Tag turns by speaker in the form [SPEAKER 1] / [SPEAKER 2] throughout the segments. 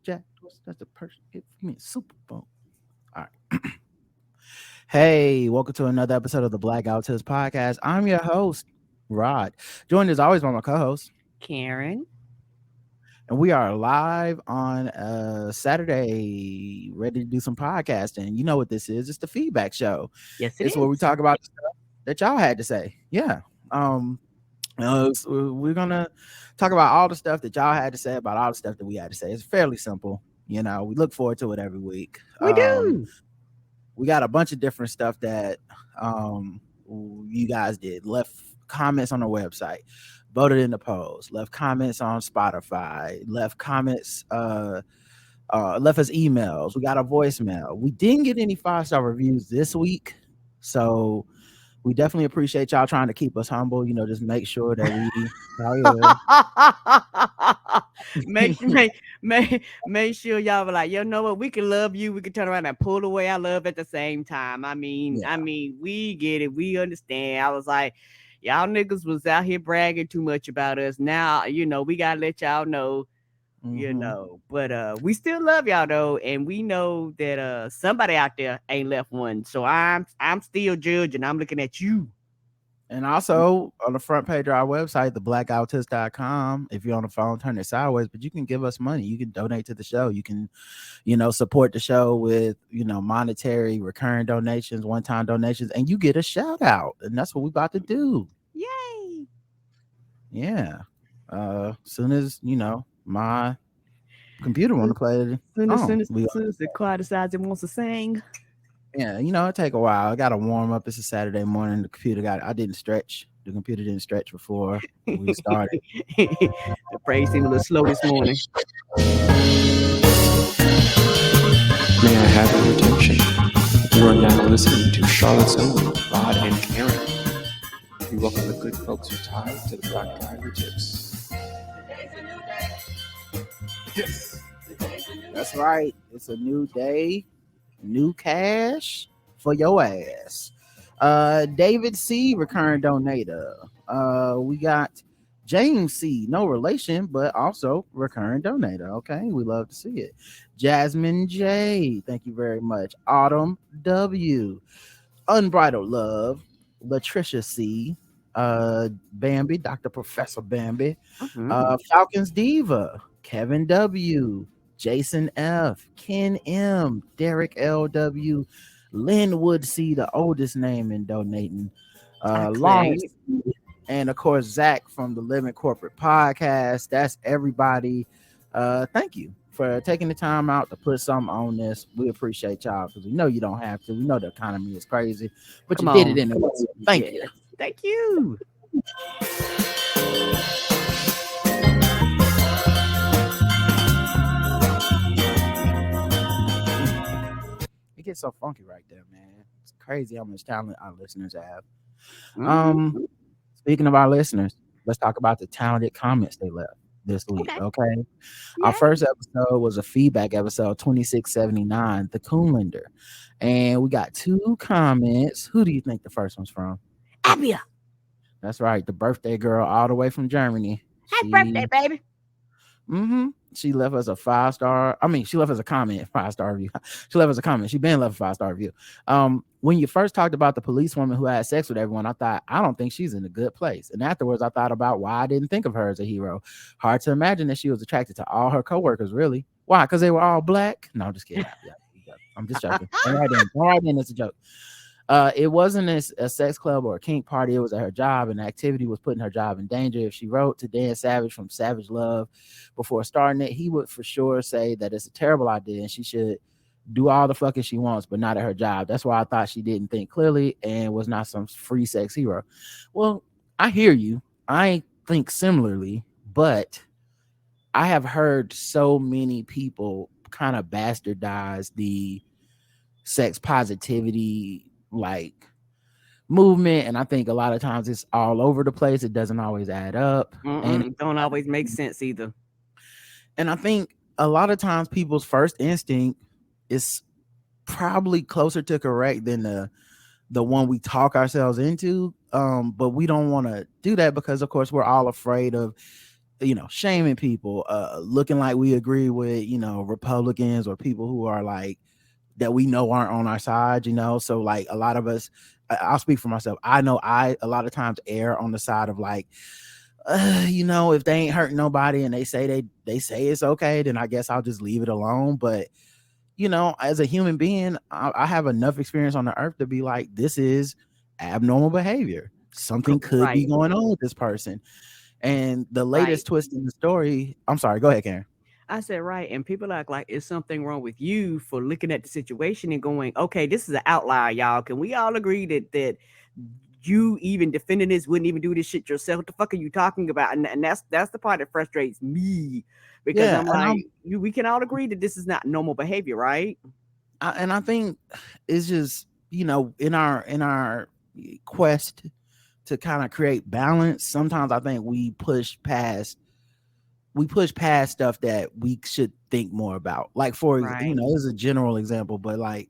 [SPEAKER 1] Jack, that's the person. It means Super Bowl. All right. Hey, welcome to another episode of the Black Autist Podcast. I'm your host, Rod. Joined as always by my co-host,
[SPEAKER 2] Karen.
[SPEAKER 1] and we are live on Saturday, ready to do some podcasting. You know what this is? It's the feedback show.
[SPEAKER 2] Yes, it
[SPEAKER 1] It's where we
[SPEAKER 2] is.
[SPEAKER 1] talk about the stuff that y'all had to say. Yeah. Um, so we're gonna talk about all the stuff that y'all had to say about all the stuff that we had to say. It's fairly simple. You know, we look forward to it every week.
[SPEAKER 2] We do.
[SPEAKER 1] We got a bunch of different stuff that you guys did. Left comments on the website, voted in the polls, left comments on Spotify, left comments, left us emails. We got a voicemail. We didn't get any 5-star reviews this week, so we definitely appreciate y'all trying to keep us humble. You know, just make sure that we. Oh
[SPEAKER 2] make,
[SPEAKER 1] yeah.
[SPEAKER 2] make sure y'all be like, you know what? We can love you. We can turn around and pull away our love at the same time.
[SPEAKER 1] Yeah.
[SPEAKER 2] We get it. We understand. I was like, y'all niggas was out here bragging too much about us. Now, we gotta let y'all know.
[SPEAKER 1] Mm-hmm.
[SPEAKER 2] But we still love y'all though, and we know that somebody out there ain't left one. So I'm still judging. I'm looking at you.
[SPEAKER 1] And also on the front page of our website, theblackouttist.com. If you're on the phone, turn it sideways, but you can give us money. You can donate to the show. You can, support the show with, monetary, recurring donations, one-time donations, and you get a shout out. And that's what we're about to do.
[SPEAKER 2] Yay!
[SPEAKER 1] Yeah. Soon as, my computer want to play the song.
[SPEAKER 2] Soon as the choir decides it wants to sing.
[SPEAKER 1] Yeah, it take a while. I got to warm up. It's a Saturday morning. I didn't stretch. The computer didn't stretch before we started.
[SPEAKER 2] The praise seemed a little slow this morning.
[SPEAKER 3] May I have your attention? You are now listening to Charlotte's Own, Rod and Karen. We welcome the good folks who tied to the black guy who tips.
[SPEAKER 1] Yes. That's right. It's a new day, new cash for your ass. David C, recurring donator. We got James C, no relation, but also recurring donator. Okay, we love to see it. Jasmine J, thank you very much. Autumn W, Unbridled Love. Latricia C, Bambi, Dr. Professor Bambi, Falcons Diva, Kevin W, Jason F, Ken M, Derek LW, Linwood C, the oldest name in donating, Lawrence, and of course Zach from the Living Corporate Podcast. That's everybody. Thank you for taking the time out to put something on this. We appreciate y'all because we know you don't have to. We know the economy is crazy, but you did it anyway. Thank you.
[SPEAKER 2] Thank you.
[SPEAKER 1] It gets so funky right there, man. It's crazy how much talent our listeners have. Speaking of our listeners, let's talk about the talented comments they left this week. Okay. Our first episode was a feedback episode 2679, the Coonlander. And we got 2 comments. Who do you think the first one's from?
[SPEAKER 2] Abia.
[SPEAKER 1] That's right, the birthday girl all the way from Germany.
[SPEAKER 2] Happy birthday, baby.
[SPEAKER 1] She left us a 5-star. I mean, she left us a comment, 5-star review. She left us a comment. She been left a 5-star review. When you first talked about the policewoman who had sex with everyone, I thought, I don't think she's in a good place. And afterwards, I thought about why I didn't think of her as a hero. Hard to imagine that she was attracted to all her coworkers, really. Why? Because they were all black? No, I'm just kidding. I'm just joking. All right, then, it's a joke. It wasn't a sex club or a kink party. It was at her job, and the activity was putting her job in danger. If she wrote to Dan Savage from Savage Love before starting it, he would for sure say that it's a terrible idea and she should do all the fucking she wants, but not at her job. That's why I thought she didn't think clearly and was not some free sex hero. Well, I hear you. I think similarly, but I have heard so many people kind of bastardize the sex positivity movement, and I think a lot of times it's all over the place. It doesn't always add up,
[SPEAKER 2] and it don't always make sense either.
[SPEAKER 1] And I think a lot of times people's first instinct is probably closer to correct than the one we talk ourselves into, but we don't want to do that because of course we're all afraid of shaming people, looking like we agree with, Republicans or people who are like that we know aren't on our side, so like a lot of us, I'll speak for myself. I know I a lot of times err on the side of like, if they ain't hurting nobody and they say it's okay, then I guess I'll just leave it alone. But as a human being, I have enough experience on the earth to be like, this is abnormal behavior. Something could be
[SPEAKER 2] Right.
[SPEAKER 1] going on with this person. And the
[SPEAKER 2] Right.
[SPEAKER 1] latest twist in the story, I'm sorry, go ahead, Karen.
[SPEAKER 2] I said, right. And people act like it's something wrong with you for looking at the situation and going, okay, this is an outlier, y'all. Can we all agree that you even defending this wouldn't even do this shit yourself? What the fuck are you talking about? And that's the part that frustrates me because
[SPEAKER 1] Yeah,
[SPEAKER 2] I'm
[SPEAKER 1] and
[SPEAKER 2] like, we can all agree that this is not normal behavior, right?
[SPEAKER 1] I think it's just in our quest to kind of create balance. Sometimes I think we push past stuff that we should think more about. Like
[SPEAKER 2] Right.
[SPEAKER 1] this is a general example, but like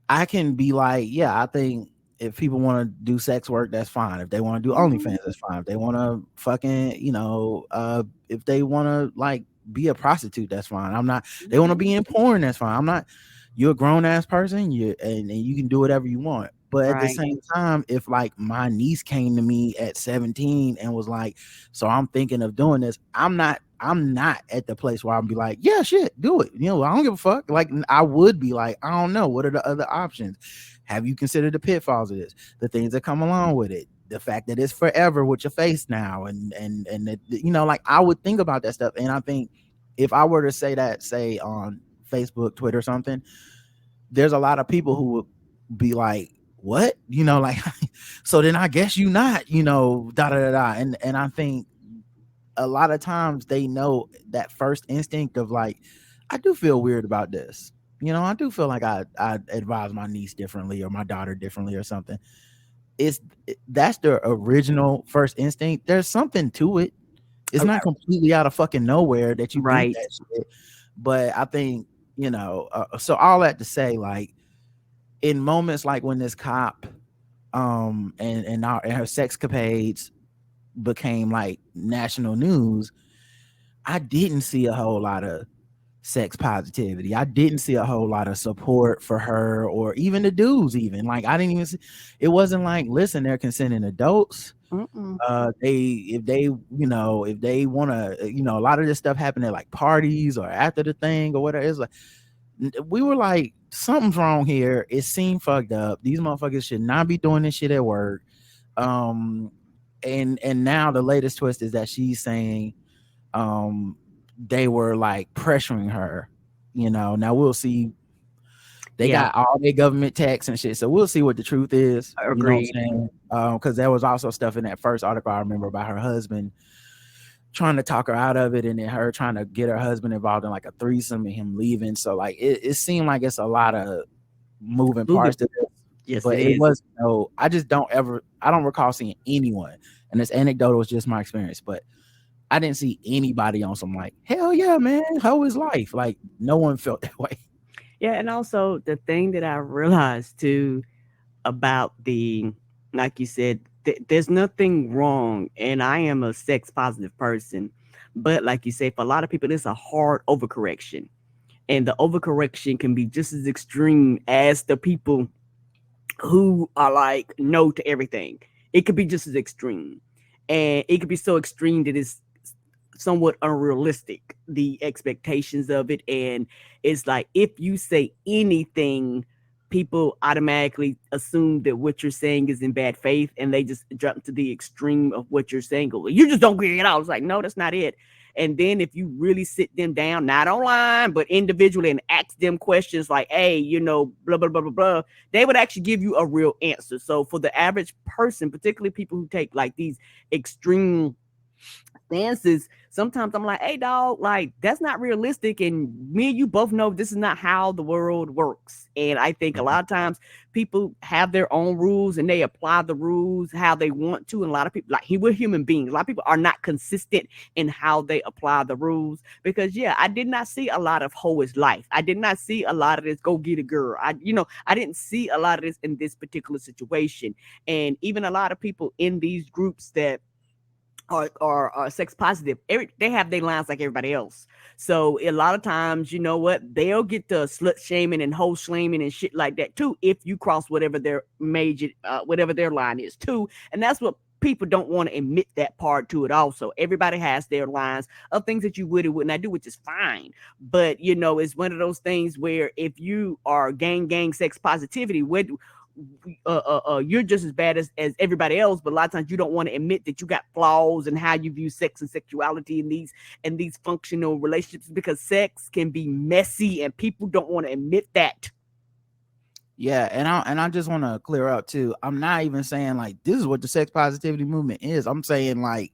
[SPEAKER 1] I can be like, yeah, I think if people want to do sex work, that's fine. If they want to do
[SPEAKER 2] Mhm.
[SPEAKER 1] OnlyFans, that's fine. If they want to fucking, if they want to like be a prostitute, that's fine. I'm not. They want to
[SPEAKER 2] Mhm.
[SPEAKER 1] be in porn, that's fine. I'm not. You're a grown ass person. And you can do whatever you want. But at the
[SPEAKER 2] Right.
[SPEAKER 1] same time, if like my niece came to me at 17 and was like, so I'm thinking of doing this, I'm not at the place where I'll be like, yeah, shit, do it. I don't give a fuck. Like I would be like, I don't know. What are the other options? Have you considered the pitfalls of this? The things that come along with it? The fact that it's forever with your face now, and that, like I would think about that stuff. And I think if I were to say on Facebook, Twitter, something, there's a lot of people who would be like, what? Like, so then I guess you not, da da da da. And I think a lot of times they know that first instinct of like, I do feel weird about this. I do feel like I advise my niece differently or my daughter differently or something. That's the original first instinct. There's something to it. It's not completely out of fucking nowhere that you think
[SPEAKER 2] Right.
[SPEAKER 1] that shit. But I think, so all that to say, like, in moments like when this cop and her sexcapades became like national news, I didn't see a whole lot of sex positivity. I didn't see a whole lot of support for her or even the dudes. Even like I didn't even see. It wasn't like, listen, they're consenting adults.
[SPEAKER 2] Mm-mm.
[SPEAKER 1] If they want to, a lot of this stuff happened at like parties or after the thing or whatever. It's like we were like, something's wrong here. It seemed fucked up. These motherfuckers should not be doing this shit at work. Um, and now the latest twist is that she's saying they were like pressuring her. Now we'll see. They
[SPEAKER 2] Yeah.
[SPEAKER 1] got all their government tax and shit, so we'll see what the truth is. You know what I'm
[SPEAKER 2] Agreed.
[SPEAKER 1] saying? Because there was also stuff in that first article I remember about her husband trying to talk her out of it, and then her trying to get her husband involved in like a threesome and him leaving. So like it seemed like it's a lot of moving
[SPEAKER 2] Moving.
[SPEAKER 1] parts to this,
[SPEAKER 2] Yes,
[SPEAKER 1] but
[SPEAKER 2] it
[SPEAKER 1] it
[SPEAKER 2] is.
[SPEAKER 1] was no. I don't recall seeing anyone, and this anecdotal was just my experience, but I didn't see anybody on some like, hell yeah, man, how is life? Like no one felt that way.
[SPEAKER 2] Yeah, and also the thing that I realized too about like you said, there's nothing wrong, and I am a sex positive person, but like you say, for a lot of people, it's a hard overcorrection, and the overcorrection can be just as extreme as the people who are like no to everything. It could be just as extreme, and it could be so extreme that it's somewhat unrealistic, the expectations of it. And it's like if you say anything, people automatically assume that what you're saying is in bad faith, and they just jump to the extreme of what you're saying. Go, you just don't get it out. It's like, no, that's not it. And then if you really sit them down, not online, but individually, and ask them questions like, hey, blah, blah, blah, blah, blah, they would actually give you a real answer. So for the average person, particularly people who take like these extreme stances, sometimes I'm like, hey dog, like that's not realistic, and me and you both know this is not how the world works. And I think a lot of times people have their own rules and they apply the rules how they want to, and a lot of people, like, we're human beings, a lot of people are not consistent in how they apply the rules. Because yeah, I did not see a lot of hoe is life, I did not see a lot of this go get a girl, I didn't see a lot of this in this particular situation. And even a lot of people in these groups that or sex positive, they have their lines like everybody else. So a lot of times, you know what, they'll get the slut shaming and hoe shaming and shit like that too if you cross whatever their major whatever their line is too. And that's what people don't want to admit, that part to it. Also, everybody has their lines of things that you would and would not do, which is fine. But you know, it's one of those things where if you are gang sex positivity, you're just as bad as everybody else, but a lot of times you don't want to admit that you got flaws in how you view sex and sexuality in these functional relationships, because sex can be messy and people don't want to admit that.
[SPEAKER 1] Yeah, and I just want to clear up too. I'm not even saying like this is what the sex positivity movement is. I'm saying like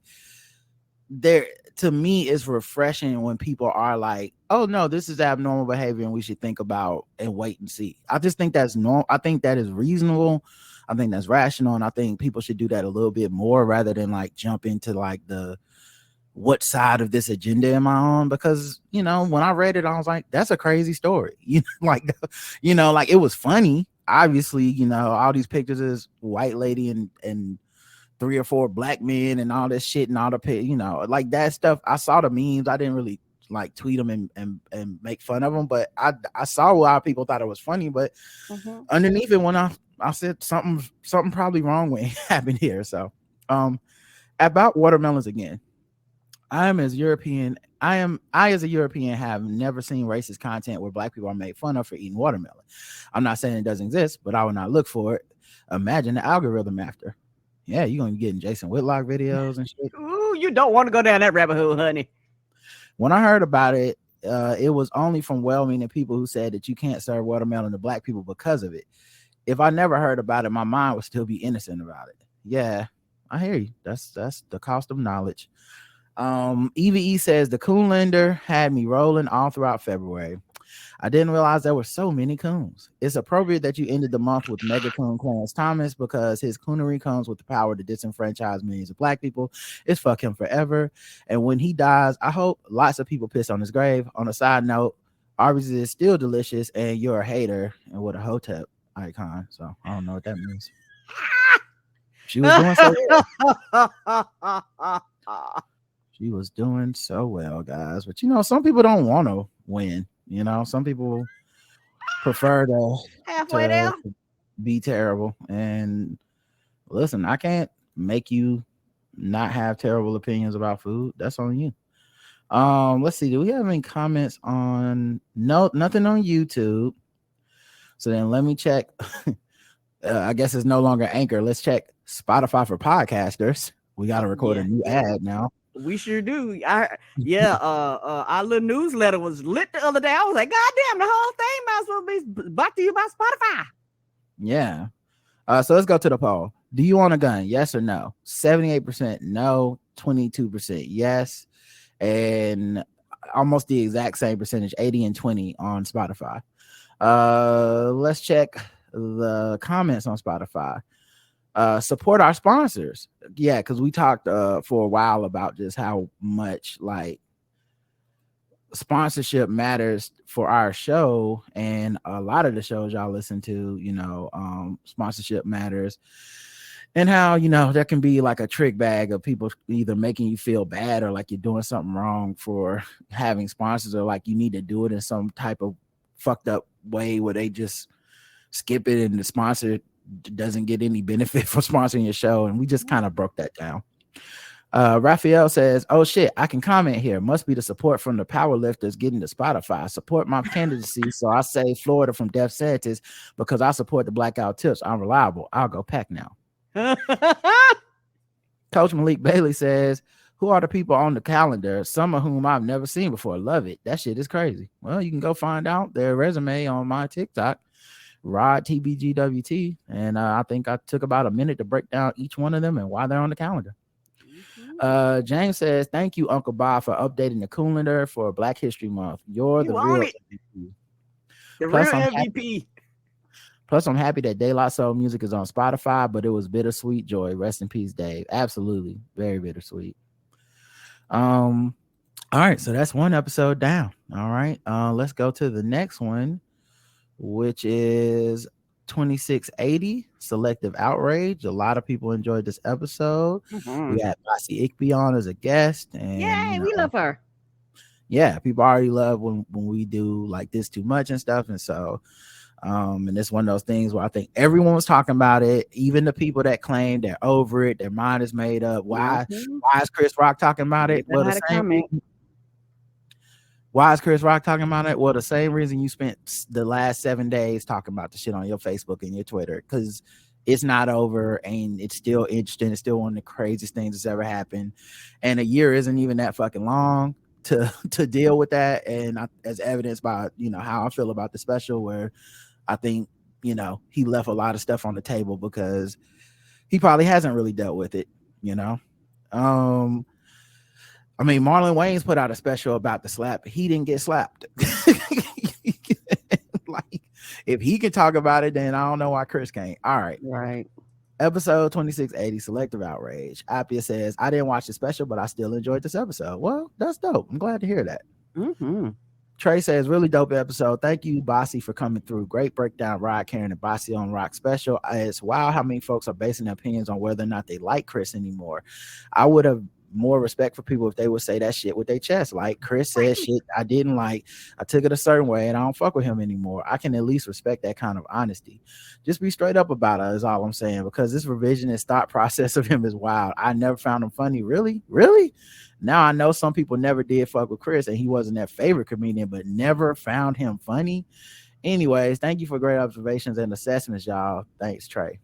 [SPEAKER 1] there, to me, it's refreshing when people are like, oh no, this is abnormal behavior and we should think about and wait and see. I just think that's normal. I think that is reasonable. I think that's rational, and I think people should do that a little bit more rather than like jump into like the what side of this agenda am I on? Because you know, when I read it, I was like, that's a crazy story. You know, like, you know, like it was funny. Obviously, you know, all these pictures of this white lady and 3 or 4 black men and all this shit and all the, you know, like that stuff. I saw the memes. I didn't really like tweet them and make fun of them, but I saw a lot of people thought it was funny. But underneath it, when I said something probably wrong when it happened here. So about watermelons again. I as a European have never seen racist content where black people are made fun of for eating watermelon. I'm not saying it doesn't exist, but I will not look for it. Imagine the algorithm after. Yeah, you're gonna be getting Jason Whitlock videos and shit.
[SPEAKER 2] Ooh, you don't want to go down that rabbit hole, honey.
[SPEAKER 1] When I heard about it, it was only from well-meaning people who said that you can't serve watermelon to black people because of it. If I never heard about it, my mind would still be innocent about it. Yeah, I hear you. That's the cost of knowledge. EVE says the Coonlander had me rolling all throughout February. I didn't realize there were so many coons. It's appropriate that you ended the month with mega coon Clarence Thomas because his coonery comes with the power to disenfranchise millions of black people. It's fuck him forever. And when he dies, I hope lots of people piss on his grave. On a side note, Arby's is still delicious and you're a hater, and with a hotep icon. So I don't know what that means. She was doing so well. She was doing so well, guys. But you know, some people don't want to win. You know, some people prefer to
[SPEAKER 2] halfway there
[SPEAKER 1] be terrible. And listen, I can't make you not have terrible opinions about food. That's on you. Let's see. Do we have any comments on? No, nothing on YouTube. So then let me check. I guess it's no longer Anchor. Let's check Spotify for podcasters. We got to record a new ad now.
[SPEAKER 2] We sure do. Our little newsletter was lit the other day. I was like, God damn, the whole thing might as well be brought to you by Spotify.
[SPEAKER 1] Yeah. So let's go to the poll. Do you want a gun? Yes or no? 78% no, 22% yes, and almost the exact same percentage, 80 and 20 on Spotify. Let's check the comments on Spotify. Support our sponsors. Yeah, because we talked for a while about just how much like sponsorship matters for our show, and a lot of the shows y'all listen to, you know, sponsorship matters, and how, you know, there can be like a trick bag of people either making you feel bad or like you're doing something wrong for having sponsors, or like you need to do it in some type of fucked up way where they just skip it and the sponsor doesn't get any benefit for sponsoring your show. And we just kind of broke that down. Raphael says, oh shit, I can comment here. Must be the support from the power lifters getting to Spotify. Support my candidacy, so I save Florida from death sentence because I support the blackout tips. I'm reliable. I'll go pack now. Coach Malik Bailey says, who are the people on the calendar, some of whom I've never seen before? Love it. That shit is crazy. Well, you can go find out their resume on my TikTok, Rod TBGWT, and I think I took about a minute to break down each one of them and why they're on the calendar. James says, thank you, Uncle Bob, for updating the calendar for Black History Month. You're the real MVP.
[SPEAKER 2] The real MVP.
[SPEAKER 1] Plus, I'm happy that De La Soul music is on Spotify, but it was bittersweet joy. Rest in peace, Dave. Absolutely. Very bittersweet. All right, so that's one episode down. All right. Let's go to the next one, which is 2680, Selective Outrage. A lot of people enjoyed this episode.
[SPEAKER 2] Mhm.
[SPEAKER 1] We had Bossy Ickby on as a guest, and
[SPEAKER 2] Yay, we love her.
[SPEAKER 1] yeah, people already love when we do like this too much and stuff. And so and it's one of those things where I think everyone was talking about it, even the people that claim they're over it, their mind is made up. Why is Chris Rock talking about it? Well, the same reason. Why is Chris Rock talking about it? Well, the same reason you spent the last 7 days talking about the shit on your Facebook and your Twitter, because it's not over and it's still interesting. It's still one of the craziest things that's ever happened. And a year isn't even that fucking long to deal with that. And as evidenced by, how I feel about the special, where I think, he left a lot of stuff on the table because he probably hasn't really dealt with it, I mean, Marlon Wayans put out a special about the slap. He didn't get slapped. Like, if he can talk about it, then I don't know why Chris can't. All right.
[SPEAKER 2] Right.
[SPEAKER 1] Episode 2680, Selective Outrage. Appia says, I didn't watch the special, but I still enjoyed this episode. Well, that's dope. I'm glad to hear that.
[SPEAKER 2] Mm-hmm.
[SPEAKER 1] Trey says, really dope episode. Thank you, Bossy, for coming through. Great breakdown, Rod, Karen, and Bossy on Rock special. It's wow how many folks are basing their opinions on whether or not they like Chris anymore. I would have more respect for people if they would say that shit with their chest. Like Chris said, shit I didn't like, I took it a certain way and I don't fuck with him anymore. I can at least respect that kind of honesty. Just be straight up about it is all I'm saying, because this revisionist thought process of him is wild. I never found him funny. Really? Now I know some people never did fuck with Chris and he wasn't their favorite comedian, but never found him funny. Anyways, thank you for great observations and assessments, y'all. Thanks, Trey.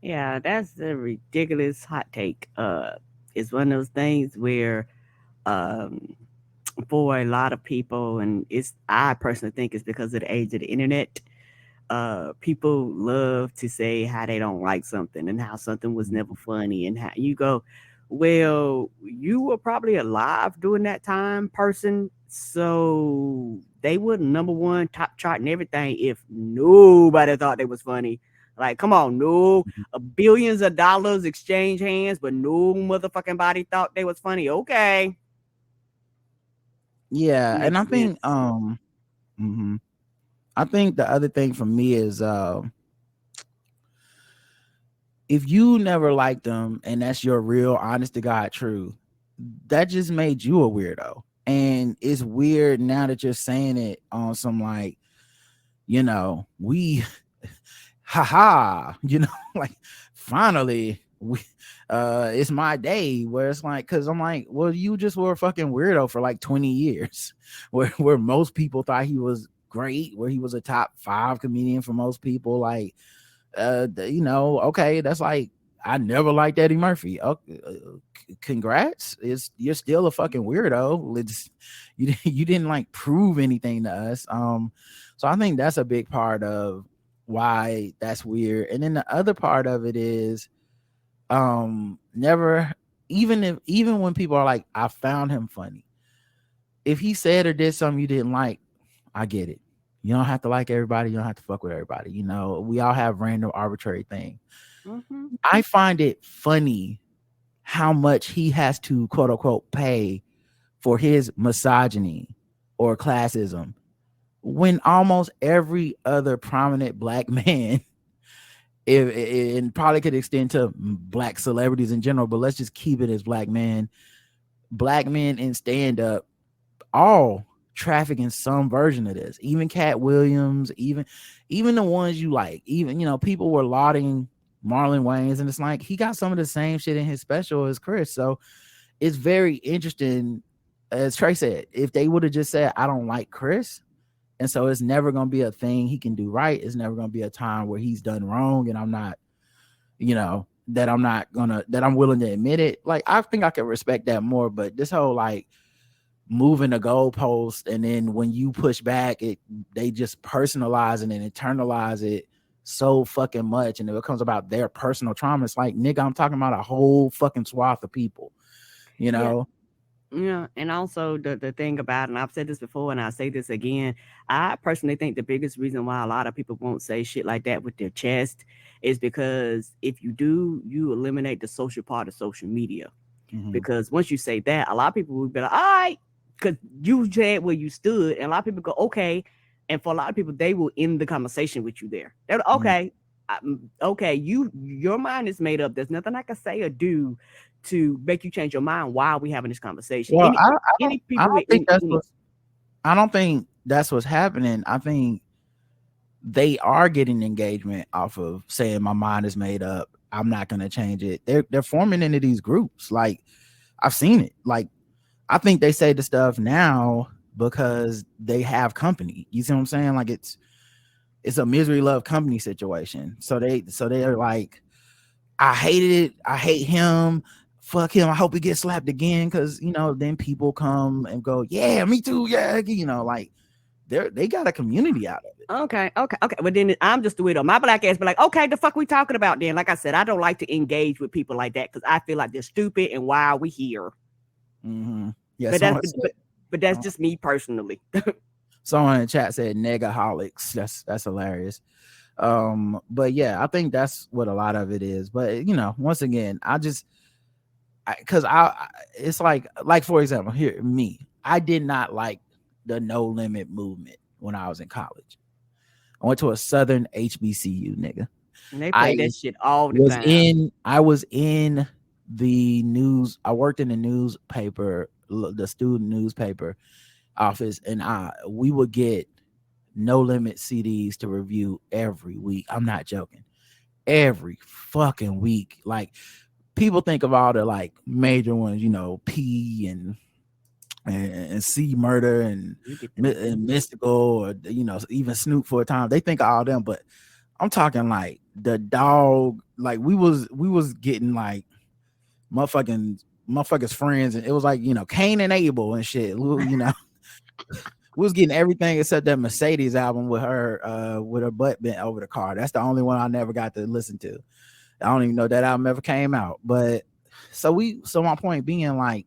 [SPEAKER 2] Yeah, that's a ridiculous hot take. It's one of those things where for a lot of people, and I personally think it's because of the age of the internet, people love to say how they don't like something and how something was never funny, and how you go, well, you were probably alive during that time, person, so they would number one top chart and everything if nobody thought they was funny. Like, come on, no billions of dollars exchange hands, but no motherfucking body thought they was funny. Okay.
[SPEAKER 1] Yeah, and I think I think the other thing for me is if you never liked them and that's your real honest to God truth, that just made you a weirdo. And it's weird now that you're saying it on some like, we haha, like finally we it's my day, where it's like, because I'm like, well, you just were a fucking weirdo for like 20 years where most people thought he was great, where he was a top 5 comedian for most people. Like okay, that's like, I never liked Eddie Murphy. Congrats, you're still a fucking weirdo. You didn't like prove anything to us. So I think that's a big part of why that's weird. And then the other part of it is never, even when people are like, I found him funny, if he said or did something you didn't like, I get it. You don't have to like everybody, you don't have to fuck with everybody, we all have random arbitrary thing. I find it funny how much he has to quote unquote pay for his misogyny or classism, when almost every other prominent black man, and probably could extend to black celebrities in general, but let's just keep it as black men in stand-up, all traffic in some version of this. Even Cat Williams, even the ones you like, even people were lauding Marlon Wayans, and it's like he got some of the same shit in his special as Chris. So it's very interesting, as Trey said, if they would have just said, I don't like Chris, and so it's never going to be a thing he can do right. It's never going to be a time where he's done wrong, and I'm not, that I'm willing to admit it. Like, I think I can respect that more. But this whole like moving the goalpost, and then when you push back, they just personalize it and internalize it so fucking much, and it becomes about their personal trauma. It's like, nigga, I'm talking about a whole fucking swath of people,
[SPEAKER 2] Yeah, and also the thing about, and I've said this before and I'll say this again, I personally think the biggest reason why a lot of people won't say shit like that with their chest is because if you do, you eliminate the social part of social media. Because once you say that, a lot of people will be like, all right, because you said where you stood, and a lot of people go, okay. And for a lot of people, they will end the conversation with you there. They're like, okay, okay, your mind is made up. There's nothing I can say or do to make you change your mind while we having this conversation.
[SPEAKER 1] Well,
[SPEAKER 2] Any
[SPEAKER 1] I
[SPEAKER 2] people
[SPEAKER 1] don't
[SPEAKER 2] with
[SPEAKER 1] think that's
[SPEAKER 2] any
[SPEAKER 1] what I don't think that's what's happening. I think they are getting engagement off of saying my mind is made up. I'm not gonna change it. They're forming into these groups. Like I've seen it. Like I think they say the stuff now because they have company. You see what I'm saying? Like it's a misery love company situation. So they're like, I hated it. I hate him. Fuck him. I hope he gets slapped again. Cause then people come and go, yeah, me too. Yeah. Like they got a community out of it.
[SPEAKER 2] Okay. But then I'm just the widow. My black ass be like, okay, the fuck we talking about then? Like I said, I don't like to engage with people like that because I feel like they're stupid and why are we here?
[SPEAKER 1] Mm-hmm. Yeah.
[SPEAKER 2] But that's just me personally.
[SPEAKER 1] Someone in the chat said Negaholics. That's hilarious. But yeah, I think that's what a lot of it is. But once again, because it's like for example, here me, I did not like the no limit movement when I was in college. I went to a Southern HBCU, nigga.
[SPEAKER 2] And they play that shit all the time.
[SPEAKER 1] I was in the news. I worked in the newspaper, the student newspaper office, and we would get No Limit CDs to review every week. I'm not joking. Every fucking week. Like people think of all the like major ones, P and C Murder and Mystical, or even Snoop for a time. They think of all them, but I'm talking like the Dog. Like we was getting like motherfuckers friends, and it was like Cain and Abel and shit. We was getting everything except that Mercedes album with her butt bent over the car. That's the only one I never got to listen to. I don't even know that album ever came out. But so my point being, like,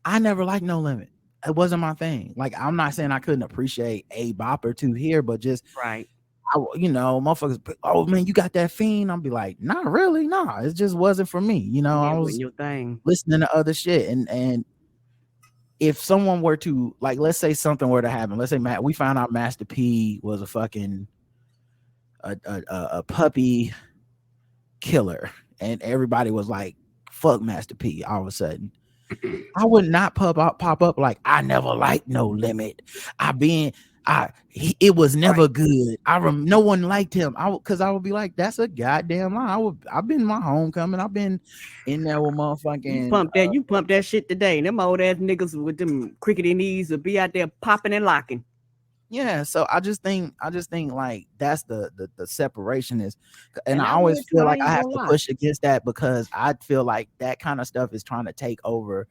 [SPEAKER 1] I never liked No Limit. It wasn't my thing. Like, I'm not saying I couldn't appreciate a bop or two here, but just
[SPEAKER 2] right.
[SPEAKER 1] Motherfuckers, oh man, you got that fiend. I'll be like, not really, nah. It just wasn't for me. I was
[SPEAKER 2] your thing.
[SPEAKER 1] Listening to other shit, and if someone were to, like, let's say something were to happen, let's say we found out Master P was a fucking a puppy killer, and everybody was like, fuck Master P all of a sudden, I would not pop up like, I never liked No Limit. It was never good. No one liked him. Because I would be like, that's a goddamn lie. I've been in my homecoming. I've been in there with motherfucking.
[SPEAKER 2] You pump that shit today. Them old ass niggas with them crickety knees will be out there popping and locking.
[SPEAKER 1] Yeah, so I just think like that's the separation is, and I always feel like I have to push against that because I feel like that kind of stuff is trying to take over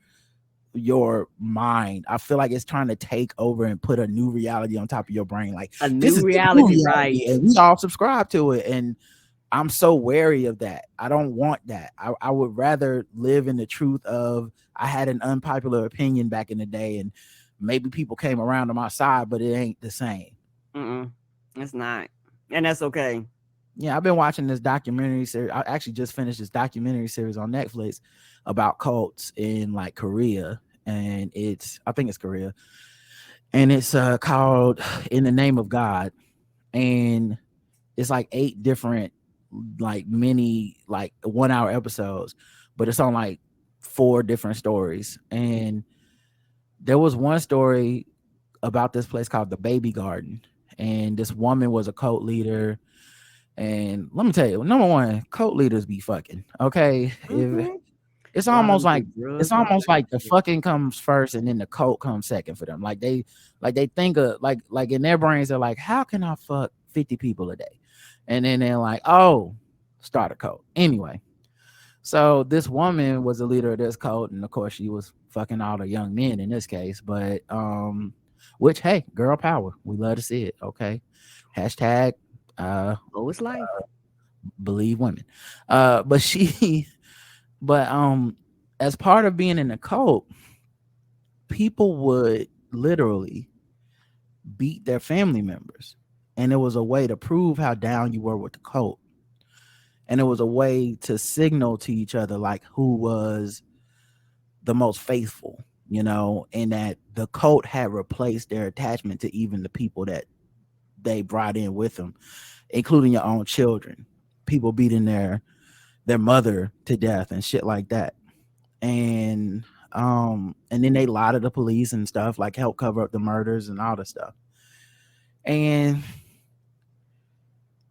[SPEAKER 1] your mind. I feel like it's trying to take over and put a new reality on top of your brain, like
[SPEAKER 2] a new reality, right?
[SPEAKER 1] And we all subscribe to it, and I'm so wary of that. I don't want that. I would rather live in the truth of, I had an unpopular opinion back in the day, and maybe people came around to my side, but it ain't the same.
[SPEAKER 2] It's not, and that's okay.
[SPEAKER 1] Yeah, I've been watching this documentary series. I actually just finished this documentary series on Netflix about cults in like Korea, and I think it's Korea, and it's called In the Name of God, and it's like 8 different like mini like 1-hour episodes, but it's on like 4 different stories. And there was one story about this place called the Baby Garden, and this woman was a cult leader. And let me tell you, number one, cult leaders be fucking, okay? It's almost like the fucking comes first and then the cult comes second for them. Like they think of like in their brains, they're like, how can I fuck 50 people a day? And then they're like, oh, start a cult. Anyway, so this woman was the leader of this cult, and of course she was fucking all the young men in this case, but which, hey, girl power, we love to see it. Okay, hashtag
[SPEAKER 2] it's life.
[SPEAKER 1] Believe women. But as part of being in a cult, people would literally beat their family members, and it was a way to prove how down you were with the cult, and it was a way to signal to each other like who was the most faithful, and that the cult had replaced their attachment to even the people that they brought in with them, including your own children. people beating their mother to death and shit like that. And then they lie to the police and stuff, like help cover up the murders and all the stuff. And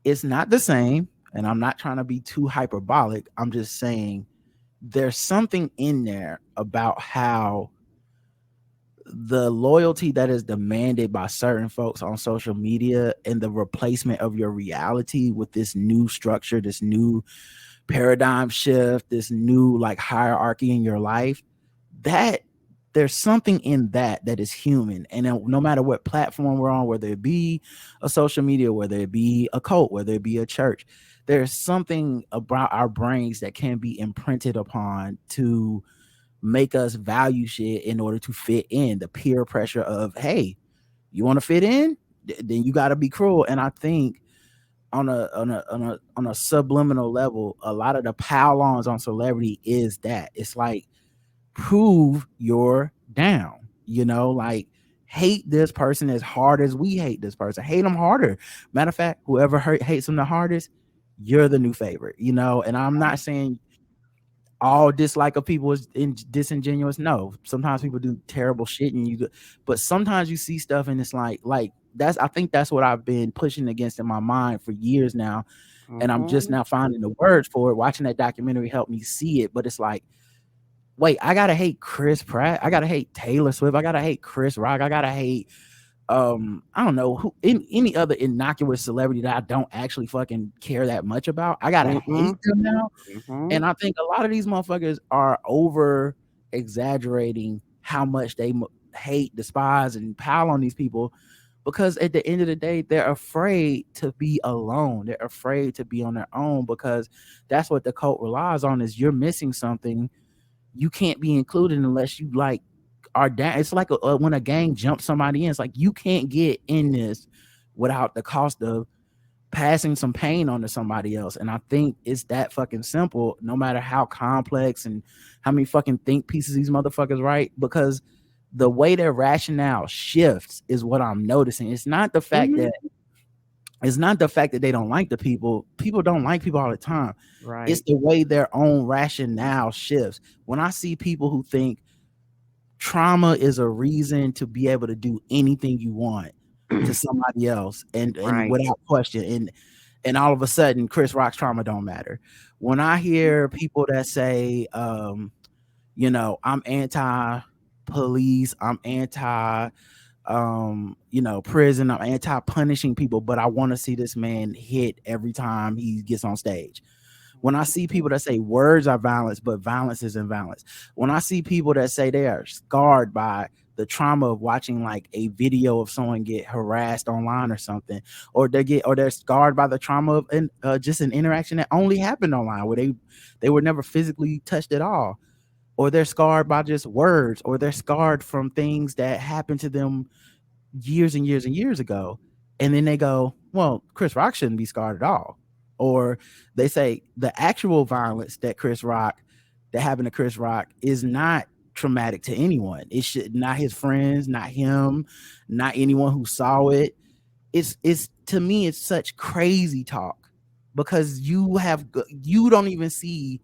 [SPEAKER 1] it's not the same. And I'm not trying to be too hyperbolic. I'm just saying there's something in there about how the loyalty that is demanded by certain folks on social media and the replacement of your reality with this new structure, this new paradigm shift, this new like hierarchy in your life, that there's something in that is human. And no matter what platform we're on, whether it be a social media, whether it be a cult, whether it be a church, there's something about our brains that can be imprinted upon to make us value shit in order to fit in. The peer pressure of, hey, you want to fit in, then you got to be cruel. And I think on a subliminal level, a lot of the pile-ons on celebrity is that it's like, prove you're down, like hate this person as hard as we hate this person, hate them harder. Matter of fact, whoever hates them the hardest, you're the new favorite, and I'm not saying all dislike of people is disingenuous. No, sometimes people do terrible shit but sometimes you see stuff and it's like I think that's what I've been pushing against in my mind for years now. And I'm just now finding the words for it. Watching that documentary helped me see it, but it's like, wait, I gotta hate Chris Pratt, I gotta hate Taylor Swift, I gotta hate Chris Rock, I gotta hate I don't know who, any other innocuous celebrity that I don't actually fucking care that much about. I gotta hate them now. And I think a lot of these motherfuckers are over exaggerating how much they hate, despise, and pile on these people, because at the end of the day, they're afraid to be alone. They're afraid to be on their own, because that's what the cult relies on, is you're missing something. You can't be included unless you like are down. It's like when a gang jumps somebody in, it's like you can't get in this without the cost of passing some pain onto somebody else. And I think it's that fucking simple, no matter how complex and how many fucking think pieces these motherfuckers write, because the way their rationale shifts is what I'm noticing. It's not the fact that they don't like the people. People don't like people all the time.
[SPEAKER 2] Right.
[SPEAKER 1] It's the way their own rationale shifts. When I see people who think trauma is a reason to be able to do anything you want to somebody else and without question, and all of a sudden Chris Rock's trauma don't matter. When I hear people that say I'm anti-police, I'm anti prison, I'm anti-punishing people, but I want to see this man hit every time he gets on stage. When I see people that say words are violence, but violence isn't violence. When I see people that say they are scarred by the trauma of watching like a video of someone get harassed online or something, or they're scarred by the trauma of just an interaction that only happened online, where they were never physically touched at all, or they're scarred by just words, or they're scarred from things that happened to them years and years and years ago. And then they go, well, Chris Rock shouldn't be scarred at all. Or they say the actual violence that happened to Chris Rock is not traumatic to anyone. It should not his friends, not him, not anyone who saw it. It's to me, it's such crazy talk, because you don't even see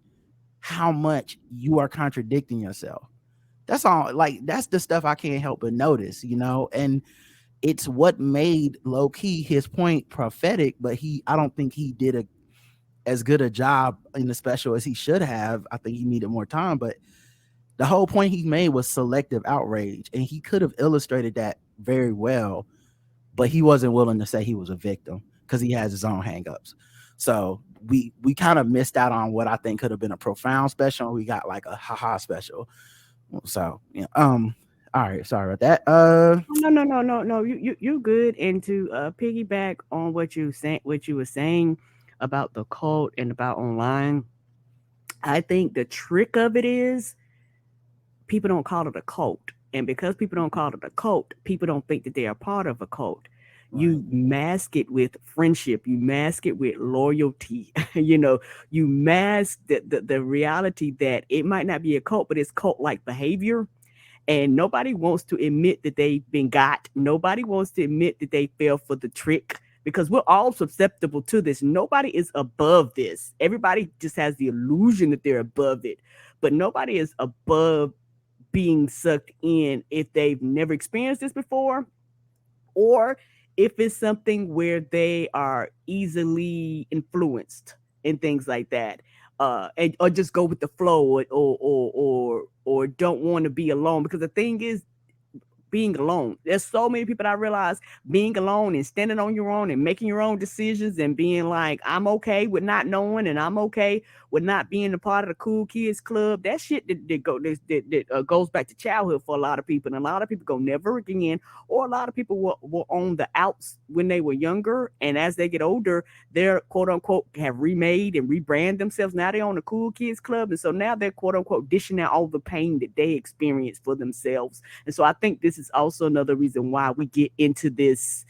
[SPEAKER 1] how much you are contradicting yourself. That's all. Like, that's the stuff I can't help but notice, and it's what made low key his point prophetic, but I don't think he did as good a job in the special as he should have. I think he needed more time, but the whole point he made was selective outrage, and he could have illustrated that very well, but he wasn't willing to say he was a victim because he has his own hangups. So we kind of missed out on what I think could have been a profound special. We got like a haha special. So all right, sorry about that.
[SPEAKER 2] No. You good. And to piggyback on what you were saying about the cult and about online, I think the trick of it is people don't call it a cult, and because people don't call it a cult, people don't think that they are part of a cult. Right. You mask it with friendship, you mask it with loyalty. You mask the reality that it might not be a cult, but it's cult-like behavior. And nobody wants to admit that they've been got. Nobody wants to admit that they fell for the trick, because we're all susceptible to this. Nobody is above this. Everybody just has the illusion that they're above it, but nobody is above being sucked in if they've never experienced this before, or if it's something where they are easily influenced and things like that, and or just go with the flow, or don't want to be alone. Because the thing is, being alone, there's so many people that I realize being alone and standing on your own and making your own decisions and being like, I'm okay with not knowing, and I'm okay with not being a part of the cool kids club. That shit that goes back to childhood for a lot of people, and a lot of people go never again, or a lot of people were on the outs when they were younger, and as they get older, they're quote unquote have remade and rebrand themselves. Now they're on the cool kids club, and so now they're quote unquote dishing out all the pain that they experienced for themselves. And so I think this is also another reason why we get into this,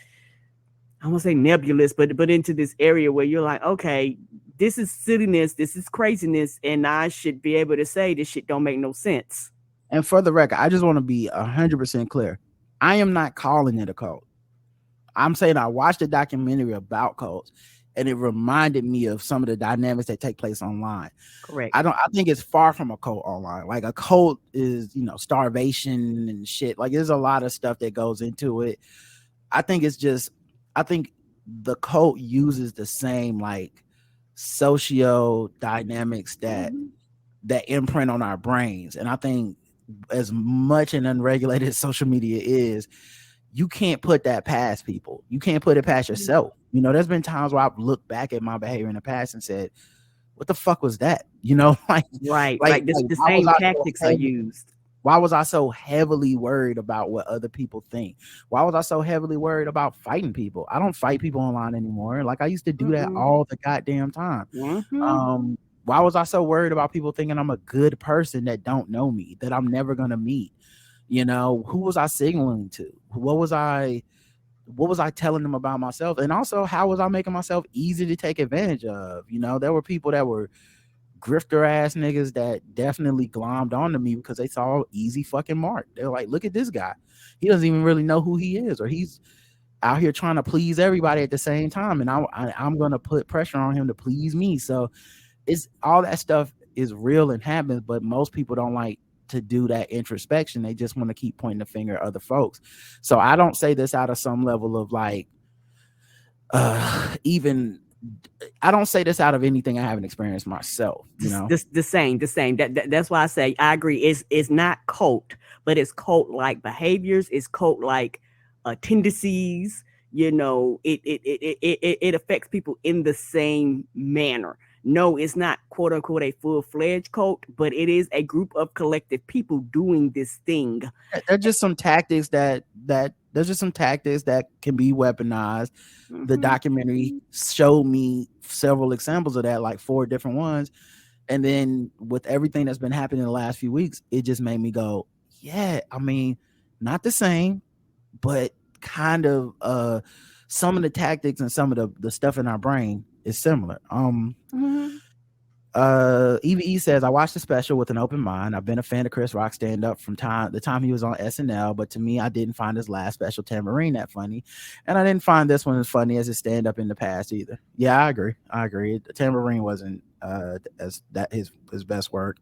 [SPEAKER 2] I won't say nebulous, but into this area where you're like, okay, this is silliness, this is craziness, and I should be able to say this shit don't make no sense.
[SPEAKER 1] And for the record, I just want to be 100% clear. I am not calling it a cult. I'm saying I watched a documentary about cults, and it reminded me of some of the dynamics that take place online.
[SPEAKER 2] Correct.
[SPEAKER 1] I think it's far from a cult online. Like a cult is, starvation and shit. Like there's a lot of stuff that goes into it. I think the cult uses the same like socio dynamics that imprint on our brains. And I think as much and unregulated social media is, you can't put that past people. You can't put it past yourself. There's been times where I've looked back at my behavior in the past and said, what the fuck was that? Like
[SPEAKER 2] the same tactics are used.
[SPEAKER 1] Why was I so heavily worried about what other people think? Why was I so heavily worried about fighting people? I don't fight people online anymore. Like I used to do that all the goddamn time. Why was I so worried about people thinking I'm a good person that don't know me, that I'm never gonna meet? Who was I signaling to? What was I telling them about myself? And also, how was I making myself easy to take advantage of? There were people that were grifter ass niggas that definitely glommed onto me because they saw easy fucking mark. They're like, look at this guy. He doesn't even really know who he is, or he's out here trying to please everybody at the same time. And I'm going to put pressure on him to please me. So it's all that stuff is real and happens, but most people don't like to do that introspection. They just want to keep pointing the finger at other folks. So I don't say this out of some level of like, I don't say this out of anything I haven't experienced myself.
[SPEAKER 2] The same. That's why I say I agree. It's not cult, but it's cult like behaviors. It's cult like tendencies. It affects people in the same manner. No, it's not quote unquote a full-fledged cult, but it is a group of collective people doing this thing.
[SPEAKER 1] There's just some tactics that can be weaponized. The documentary showed me several examples of that, like 4 different ones. And then with everything that's been happening in the last few weeks, it just made me go, yeah, I mean, not the same, but kind of some of the tactics and some of the stuff in our brain is similar. EVE says, I watched the special with an open mind. I've been a fan of Chris Rock stand up from the time he was on SNL, but to me, I didn't find his last special Tambourine that funny, and I didn't find this one as funny as his stand up in the past either. Yeah, I agree. The Tambourine wasn't as that his best work.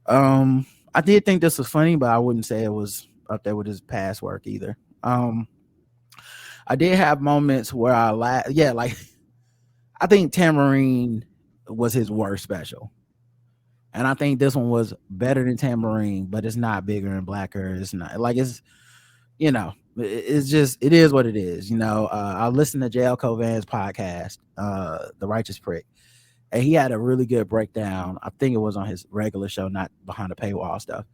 [SPEAKER 1] I did think this was funny, but I wouldn't say it was up there with his past work either. I did have moments where I laughed. Yeah, like I think Tambourine was his worst special, and I think this one was better than Tambourine, but it's not bigger and blacker. It's not like it's just, it is what it is. I listened to JL Covan's podcast, The Righteous Prick, and he had a really good breakdown. I think it was on his regular show, not behind the paywall stuff.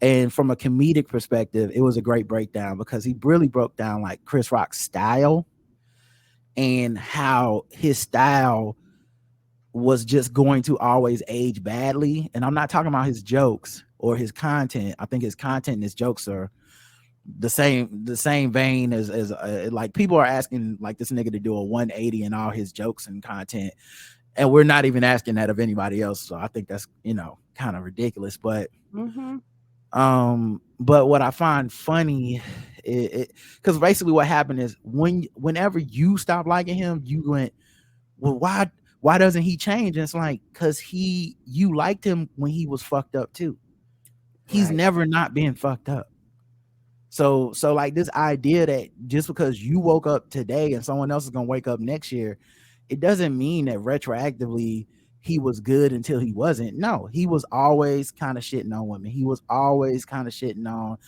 [SPEAKER 1] And from a comedic perspective, it was a great breakdown because he really broke down like Chris Rock's style and how his style was just going to always age badly. And I'm not talking about his jokes or his content. I think his content and his jokes are the same vein as like people are asking like this nigga to do a 180 in all his jokes and content, and we're not even asking that of anybody else. So I think that's kind of ridiculous. But but what I find funny because basically what happened is whenever you stop liking him, you went, well, why doesn't he change? And it's like, because you liked him when he was fucked up too. He's
[SPEAKER 2] Right.
[SPEAKER 1] never not been fucked up. So like this idea that just because you woke up today and someone else is gonna wake up next year, it doesn't mean that retroactively he was good until he wasn't. No, he was always kind of shitting on women. He was always kind of shitting on,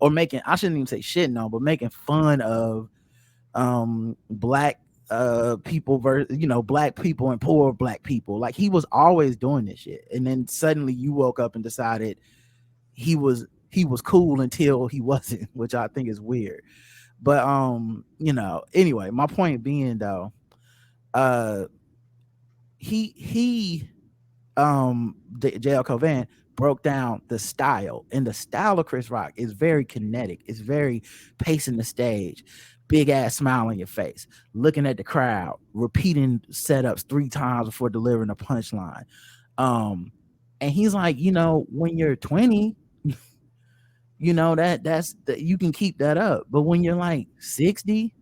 [SPEAKER 1] or making, I shouldn't even say shitting on, but making fun of black people versus, black people and poor black people. Like he was always doing this shit. And then suddenly you woke up and decided he was cool until he wasn't, which I think is weird. But anyway, my point being though, he JL Covan broke down the style, and the style of Chris Rock is very kinetic. It's very pacing the stage, big ass smile on your face, looking at the crowd, repeating setups 3 times before delivering a punchline. And he's like, when you're 20, that's you can keep that up. But when you're like 60,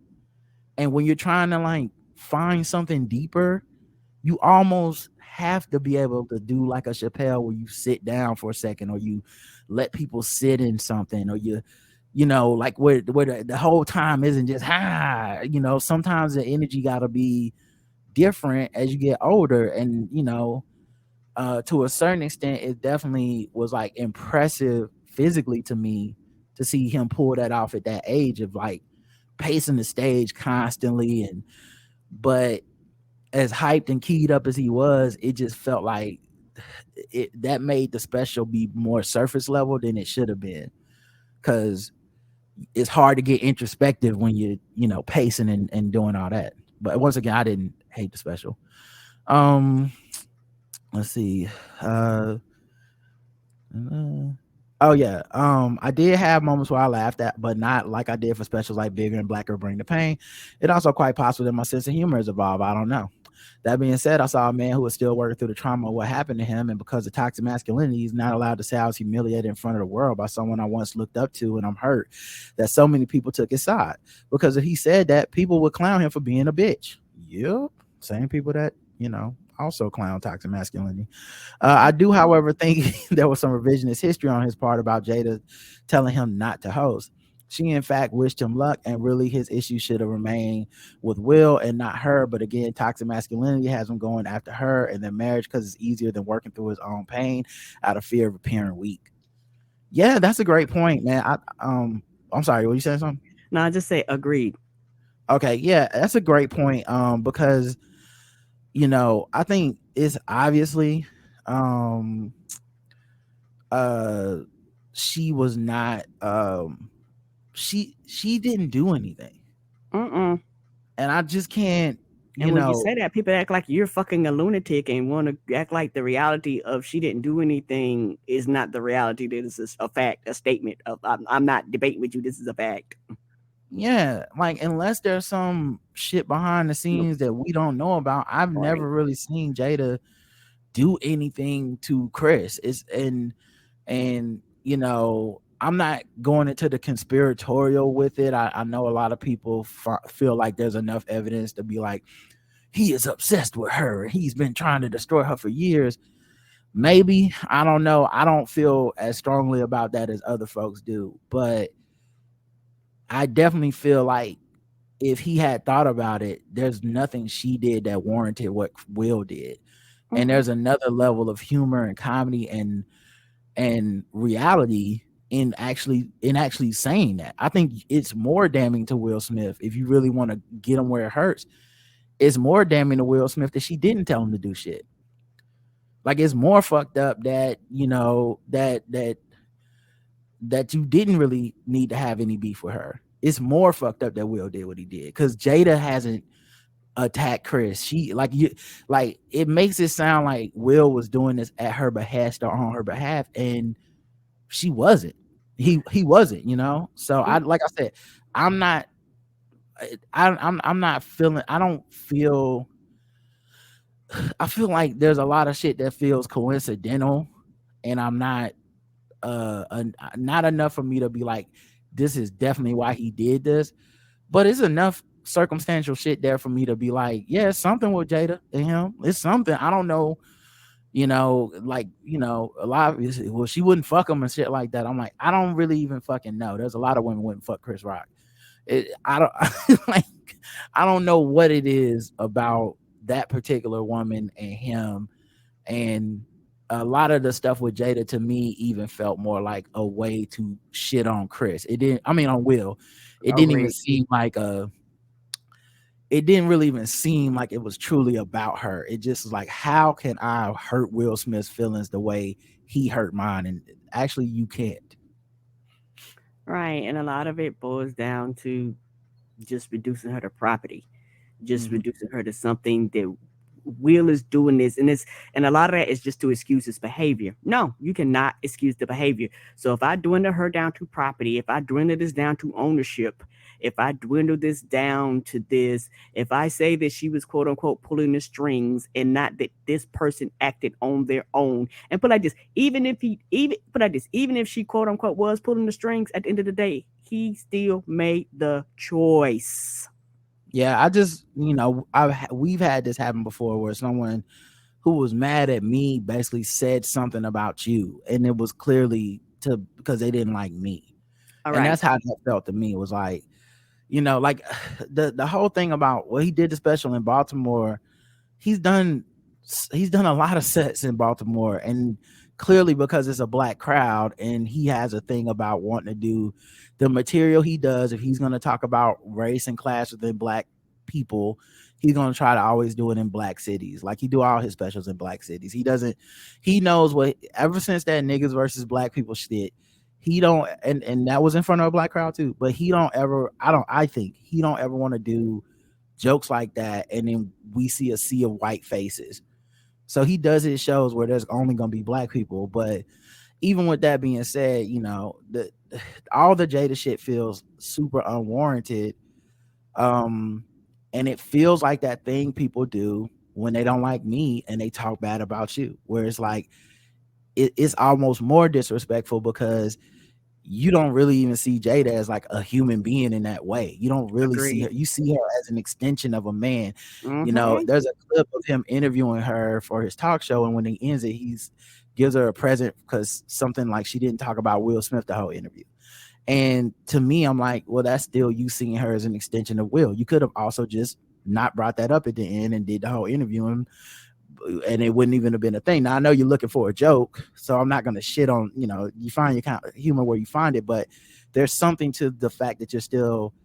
[SPEAKER 1] and when you're trying to like find something deeper, you almost have to be able to do like a Chappelle where you sit down for a second, or you let people sit in something, or like where the whole time isn't just sometimes the energy got to be different as you get older. And to a certain extent, it definitely was like impressive physically to me to see him pull that off at that age of like pacing the stage constantly. But as hyped and keyed up as he was, it just felt like that made the special be more surface level than it should have been, because it's hard to get introspective when you're pacing and doing all that. But once again, I didn't hate the special. Let's see. Oh yeah. I did have moments where I laughed at, but not like I did for specials like Bigger and Blacker Bring the Pain. It also quite possible that my sense of humor has evolved. I don't know. That being said, I saw a man who was still working through the trauma of what happened to him, and because of toxic masculinity, he's not allowed to say I was humiliated in front of the world by someone I once looked up to, and I'm hurt that so many people took his side. Because if he said that, people would clown him for being a bitch. Yep, same people that also clown toxic masculinity. I do, however, think there was some revisionist history on his part about Jada telling him not to host. She, in fact, wished him luck, and really his issue should have remained with Will and not her. But again, toxic masculinity has him going after her and their marriage because it's easier than working through his own pain out of fear of appearing weak. Yeah, that's a great point, man. I'm sorry, were you saying something?
[SPEAKER 2] No, I just say agreed.
[SPEAKER 1] Okay, yeah, that's a great point. Because I think it's obviously she was not she didn't do anything. And I just can't,
[SPEAKER 2] and when you say that, people act like you're fucking a lunatic and want to act like the reality of she didn't do anything is not the reality. This is a fact, a statement of I'm not debating with you. This is a fact.
[SPEAKER 1] Yeah, like unless there's some shit behind the scenes that we don't know about, I've never really seen Jada do anything to Chris. And I'm not going into the conspiratorial with it. I know a lot of people feel like there's enough evidence to be like, he is obsessed with her. He's been trying to destroy her for years. Maybe, I don't know. I don't feel as strongly about that as other folks do, but I definitely feel like if he had thought about it, there's nothing she did that warranted what Will did. And there's another level of humor and comedy and reality in actually saying that. I think it's more damning to Will Smith, if you really want to get him where it hurts. It's more damning to Will Smith that she didn't tell him to do shit. Like, it's more fucked up that that you didn't really need to have any beef with her. It's more fucked up that Will did what he did, because Jada hasn't attacked Chris. She it makes it sound like Will was doing this at her behest or on her behalf, and she wasn't. He wasn't, So I said, I'm not feeling. I feel like there's a lot of shit that feels coincidental, and I'm not not enough for me to be like, this is definitely why he did this. But it's enough circumstantial shit there for me to be like, yeah, it's something with Jada and him. It's something. I don't know, like, a lot of well, she wouldn't fuck him and shit like that. I'm like, I don't really even fucking know. There's a lot of women wouldn't fuck Chris Rock. I don't like, I don't know what it is about that particular woman and him. And a lot of the stuff with Jada to me even felt more like a way to shit on Chris. It didn't, I mean, on Will. It didn't even seem like it didn't really even seem like it was truly about her. It just was like, how can I hurt Will Smith's feelings the way he hurt mine? And actually, you can't.
[SPEAKER 2] Right. And a lot of it boils down to just reducing her to property, just reducing her to something that Will is doing this, and a lot of that is just to excuse his behavior. No, you cannot excuse the behavior. So if I dwindle her down to property, if I dwindle this down to ownership, if I dwindle this down to this, if I say that she was quote unquote pulling the strings and not that this person acted on their own, and put like this, even if she quote unquote was pulling the strings, at the end of the day, he still made the choice.
[SPEAKER 1] Yeah, I just, we've had this happen before where someone who was mad at me basically said something about you, and it was clearly because they didn't like me.
[SPEAKER 2] All
[SPEAKER 1] and
[SPEAKER 2] right.
[SPEAKER 1] that's how that felt to me. It was like, like the whole thing about he did the special in Baltimore. He's done a lot of sets in Baltimore, and clearly because it's a black crowd, and he has a thing about wanting to do the material he does. If he's going to talk about race and class within black people, he's going to try to always do it in black cities. Like, he do all his specials in black cities. He knows what, ever since that niggas versus black people shit, he don't, and that was in front of a black crowd too, but I think he don't ever want to do jokes like that and then we see a sea of white faces. So he does his shows where there's only going to be black people. But even with that being said, all the Jada shit feels super unwarranted. And it feels like that thing people do when they don't like me and they talk bad about you, where it's like, it's almost more disrespectful because you don't really even see Jada as like a human being in that way. You don't really see her. You see her as an extension of a man. There's a clip of him interviewing her for his talk show, and when he ends it, he gives her a present because something like she didn't talk about Will Smith the whole interview. And to me, I'm like, well, that's still you seeing her as an extension of Will. You could have also just not brought that up at the end and did the whole interview, and it wouldn't even have been a thing. Now, I know you're looking for a joke, so I'm not going to shit on, you find your kind of humor where you find it, but there's something to the fact that you're still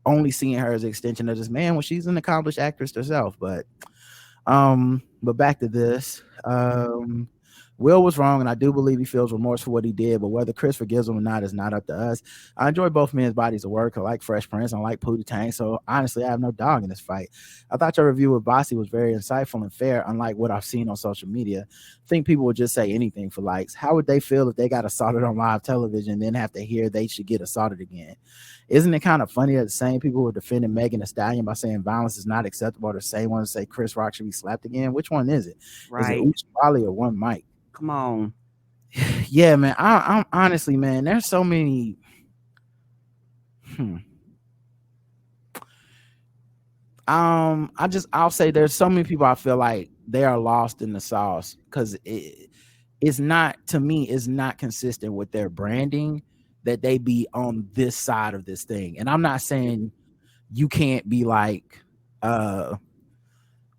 [SPEAKER 1] only seeing her as an extension of this man when she's an accomplished actress herself. But back to this. Will was wrong, and I do believe he feels remorse for what he did, but whether Chris forgives him or not is not up to us. I enjoy both men's bodies of work. I like Fresh Prince. I like Pootie Tang, so honestly, I have no dog in this fight. I thought your review of Bossy was very insightful and fair, unlike what I've seen on social media. I think people would just say anything for likes. How would they feel if they got assaulted on live television and then have to hear they should get assaulted again? Isn't it kind of funny that the same people who are defending Megan Thee Stallion by saying violence is not acceptable are the same ones that say Chris Rock should be slapped again? Which one is it?
[SPEAKER 2] Right.
[SPEAKER 1] Is it Ooch Wally or one Mike?
[SPEAKER 2] Come on.
[SPEAKER 1] Yeah, man. I'm honestly, man, there's so many. I'll say there's so many people I feel like they are lost in the sauce because it's not, to me, it's not consistent with their branding that they be on this side of this thing. And I'm not saying you can't be like,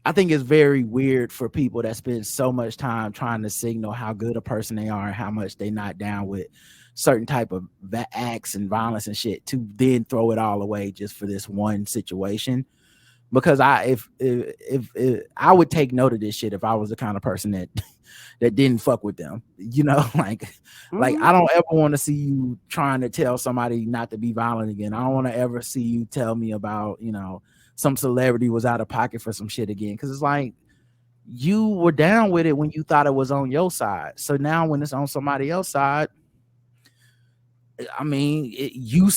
[SPEAKER 1] I think it's very weird for people that spend so much time trying to signal how good a person they are and how much they not down with certain type of acts and violence and shit to then throw it all away just for this one situation. Because if I would take note of this shit if I was the kind of person that didn't fuck with them, like I don't ever want to see you trying to tell somebody not to be violent again. I don't want to ever see you tell me about, some celebrity was out of pocket for some shit again. Cause it's like, you were down with it when you thought it was on your side. So now when it's on somebody else's side, I mean, you